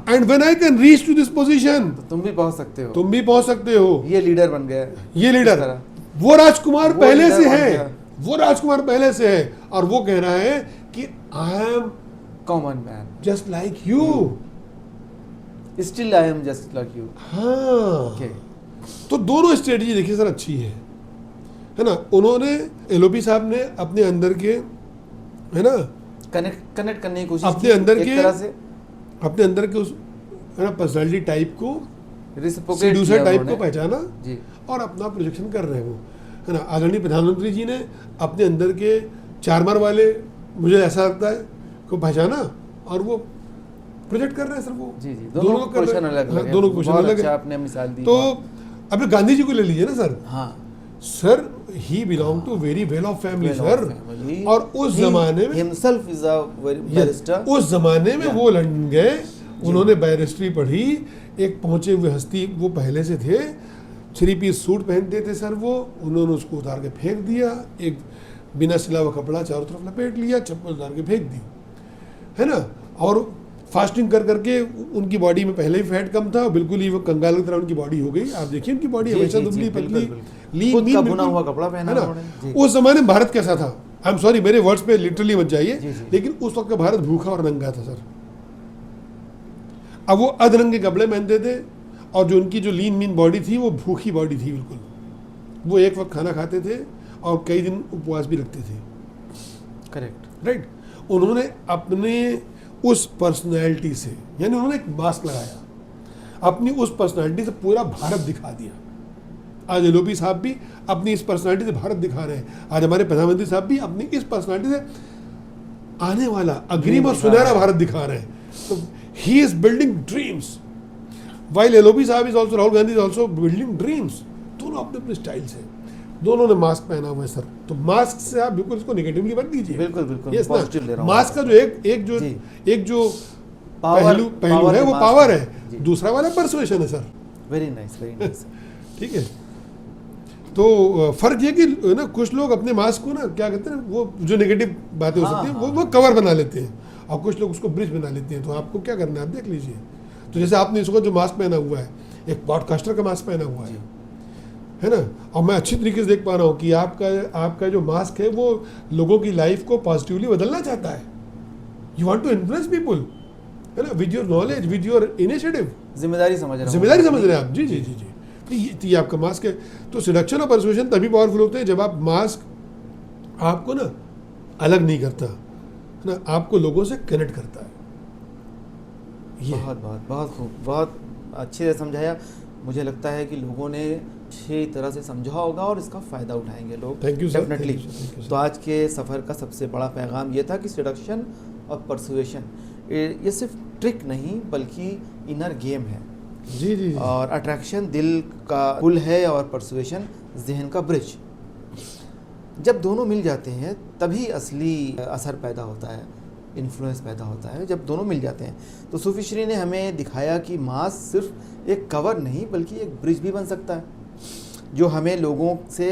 Speaker 3: and when I can reach to this position,
Speaker 2: तो तुम भी पहुंच सकते हो,
Speaker 3: तुम भी पहुंच सकते हो।
Speaker 2: ये लीडर बन गया,
Speaker 3: ये लीडर, वो राजकुमार पहले से है, वो राजकुमार पहले से है और वो कह रहा है कि I am
Speaker 2: common man,
Speaker 3: just like you,
Speaker 2: still I am just like you.
Speaker 3: हाँ, तो दोनों स्ट्रेटजी देखिए सर अच्छी है ना। उन्होंने एलओपी साहब ने अपने अंदर के, है ना,
Speaker 2: कनेक्ट करने की कोशिश
Speaker 3: अपने अंदर
Speaker 2: एक
Speaker 3: के,
Speaker 2: तरह से
Speaker 3: अपने अंदर के उस, है ना, पर्सनालिटी टाइप को,
Speaker 2: reciprocate
Speaker 3: सेड्यूसर
Speaker 2: किया
Speaker 3: टाइप
Speaker 2: उन्होंने।
Speaker 3: को पहचाना
Speaker 2: जी,
Speaker 3: और अपना प्रोजेक्शन कर रहे हैं वो, है ना। आदरणीय प्रधानमंत्री जी ने अपने अंदर के चारमार वाले, मुझे ऐसा लगता है, को पहचाना और वो प्रोजेक्ट कर रहे हैं सर। वो
Speaker 2: जी, जी, दोनों
Speaker 3: कर रहे
Speaker 2: पोजीशन
Speaker 3: हैं।
Speaker 2: अलग
Speaker 3: हाँ,
Speaker 2: अलग,
Speaker 3: दोनों पोजीशन अलग
Speaker 2: अच्छा
Speaker 3: है।
Speaker 2: आपने मिसाल दी।
Speaker 3: तो अभी गांधी जी को ले लीजिए ना सर,
Speaker 2: हाँ,
Speaker 3: sir he belong to very well off family sir,
Speaker 2: family.
Speaker 3: और उस जमाने में
Speaker 2: हिमसेल्फ इज अ बैरिस्टर।
Speaker 3: उस जमाने में वो लंडन गए, उन्होंने बैरिस्ट्री पढ़ी, एक पहुंचे हुए हस्ती वो पहले से थे, 3 पीस सूट पहनते थे सर वो, उन्होंने उसको उतार के फेंक दिया, एक बिना सिला हुआ कपड़ा चारों तरफ लपेट लिया, चप्पल उतार के फेंक दी, है ना। और फास्टिंग कर करके उनकी बॉडी में पहले ही फैट कम था, बिल्कुल ही वो कंगाल की तरह उनकी बॉडी हो गई। आप देखिए उनकी बॉडी हमेशा दुबली पतली, लीन मीन,
Speaker 2: बुना हुआ कपड़ा पहना
Speaker 3: है ना। उस जमाने में भारत कैसा था, आई एम सॉरी मेरे वर्ड्स पे लिटरली मत जाइए, लेकिन उस वक्त का भारत भूखा और नंगा था सर। अब वो अधरंगे कपड़े पहनते थे और जो उनकी जो लीन मीन बॉडी थी वो भूखी बॉडी थी बिल्कुल। वो एक वक्त खाना खाते थे और कई दिन उपवास भी रखते थे।
Speaker 2: Correct,
Speaker 3: right. उन्होंने अपने उस पर्सनैलिटी से, यानी उन्होंने एक मास्क लगाया, अपनी उस पर्सनैलिटी से पूरा भारत दिखा दिया। आज एलओपी साहब भी अपनी इस पर्सनैलिटी से भारत दिखा रहे हैं, आज हमारे प्रधानमंत्री साहब भी अपनी इस पर्सनैलिटी से आने वाला अग्रिम और सुनहरा भारत दिखा रहे हैं। तो he is building dreams, while LOP साहब is also, Rahul Gandhi is also building dreams. दोनों अपने अपने स्टाइल से, दोनों ने मास्क पहना हुआ है सर। तो मास्क से आप बिल्कुल इसको नेगेटिवली मत लीजिए,
Speaker 2: बिल्कुल बिल्कुल
Speaker 3: Yes,
Speaker 2: पॉजिटिव ले रहा हूँ।
Speaker 3: मास्क का जो एक जो
Speaker 2: पावर
Speaker 3: पहलू है वो पावर है, दूसरा वाला परसुएशन है sir.
Speaker 2: Very nice, very nice.
Speaker 3: ठीक है। तो फर्क ये कि ना कुछ लोग अपने मास्क को ना क्या कहते हैं, वो जो नेगेटिव बातें हो सकती हैं वो कवर बना लेते हैं और कुछ लोग उसको ब्रिज बना लेते हैं। तो आपको क्या करना है आप देख लीजिए। तो जैसे आपने इसको जो मास्क पहना हुआ है, एक पॉडकास्टर का मास्क पहना हुआ है ना। और मैं अच्छी तरीके से देख पा रहा हूँ कि आपका जो मास्क है वो लोगों की लाइफ को पॉजिटिवली बदलना चाहता है। You want to influence people, है ना, with your knowledge, with your initiative.
Speaker 2: जिम्मेदारी समझ रहे
Speaker 3: हैं आप। जी जी जी जी। तो ये आपका मास्क है। तो सिडक्शन और परसुएशन तभी पावरफुल होते हैं जब आप मास्क आपको ना अलग नहीं करता, है ना, आपको लोगों से कनेक्ट करता है।
Speaker 2: बहुत बहुत बहुत खूब, बहुत अच्छे से समझाया। मुझे लगता है कि लोगों ने अच्छी तरह से समझा होगा और इसका फ़ायदा उठाएंगे लोग।
Speaker 3: Thank you sir.
Speaker 2: डेफिनेटली। तो आज के सफ़र का सबसे बड़ा पैगाम ये था कि सिडक्शन और परसुएशन ये सिर्फ ट्रिक नहीं बल्कि इनर गेम है।
Speaker 3: जी जी।
Speaker 2: और अट्रैक्शन दिल का पुल है और परसुएशन जहन का ब्रिज। जब दोनों मिल जाते हैं तभी असली असर पैदा होता है, इन्फ्लुएंस पैदा होता है, जब दोनों मिल जाते हैं। तो सूफी श्री ने हमें दिखाया कि मास्क सिर्फ एक कवर नहीं बल्कि एक ब्रिज भी बन सकता है जो हमें लोगों से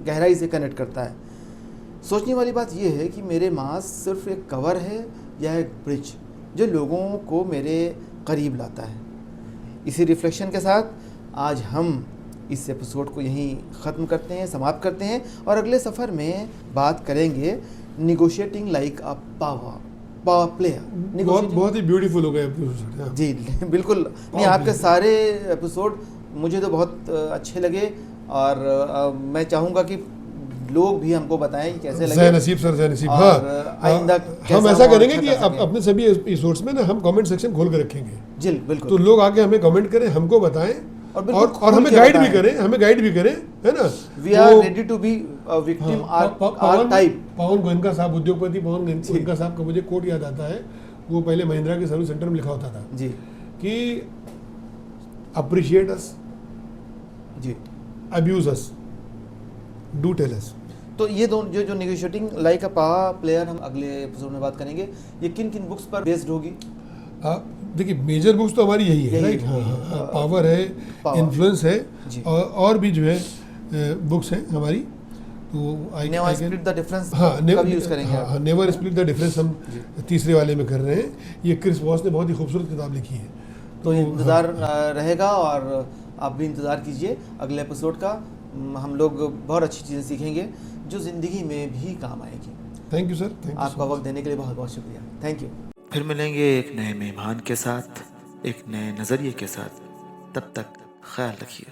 Speaker 2: गहराई से कनेक्ट करता है। सोचने वाली बात यह है कि मेरे मास्क सिर्फ एक कवर है या एक ब्रिज जो लोगों को मेरे करीब लाता है। इसी रिफ्लेक्शन के साथ आज हम इस एपिसोड को यहीं ख़त्म करते हैं, समाप्त करते हैं और अगले सफ़र में बात करेंगे negotiating like a power player.
Speaker 3: बहुत ही ब्यूटीफुल हो गए एपिसोड।
Speaker 2: जी बिल्कुल। नहीं, आपके सारे एपिसोड मुझे तो बहुत अच्छे लगे और मैं चाहूँगा कि लोग भी हमको बताएं कि कैसे लगे।
Speaker 3: नसीब सर, जय नसीब। हाँ,
Speaker 2: आइंदा
Speaker 3: हम ऐसा करेंगे कि अपने सभी एपिसोड्स में ना हम कमेंट सेक्शन खोल कर रखेंगे।
Speaker 2: जी बिल्कुल।
Speaker 3: तो लोग आके हमें कमेंट करें, हमको बताएं और हमें गाइड भी करें, है ना।
Speaker 2: We are ready to be victim are type.
Speaker 3: Pavan Goenka साहब, उद्योगपति पवन गोयनका साहब का मुझे कोट याद आता है। वो पहले महिंद्रा के सर्विस सेंटर में लिखा होता था
Speaker 2: जी
Speaker 3: कि अप्रिशिएट अस,
Speaker 2: जी
Speaker 3: abuse us, do tell us.
Speaker 2: तो ये दोनों जो negotiating like a power player हम अगले एपिसोड में बात करेंगे। ये किन किन बुक्स पर बेस्ड होगी?
Speaker 3: देखिए मेजर बुक्स तो हमारी यही है, राइट। हाँ, पावर है, इन्फ्लुएंस है और भी जो है बुक्स हैं हमारी। तो
Speaker 2: नेवर स्प्लिट द डिफरेंस
Speaker 3: कब
Speaker 2: यूज करेंगे?
Speaker 3: हाँ, नेवर स्प्लिट द डिफरेंस हम तीसरे वाले में कर रहे हैं। ये क्रिस वॉस ने बहुत ही खूबसूरत किताब लिखी है।
Speaker 2: तो इंतज़ार रहेगा और आप भी इंतज़ार कीजिए अगले एपिसोड का। हम लोग बहुत अच्छी चीज़ें सीखेंगे जो ज़िंदगी में भी काम आएगी।
Speaker 3: Thank you sir.
Speaker 2: आपका वक्त देने के लिए बहुत बहुत शुक्रिया। Thank you.
Speaker 1: फिर मिलेंगे एक नए मेहमान के साथ, एक नए नज़रिए के साथ। तब तक ख्याल रखिए।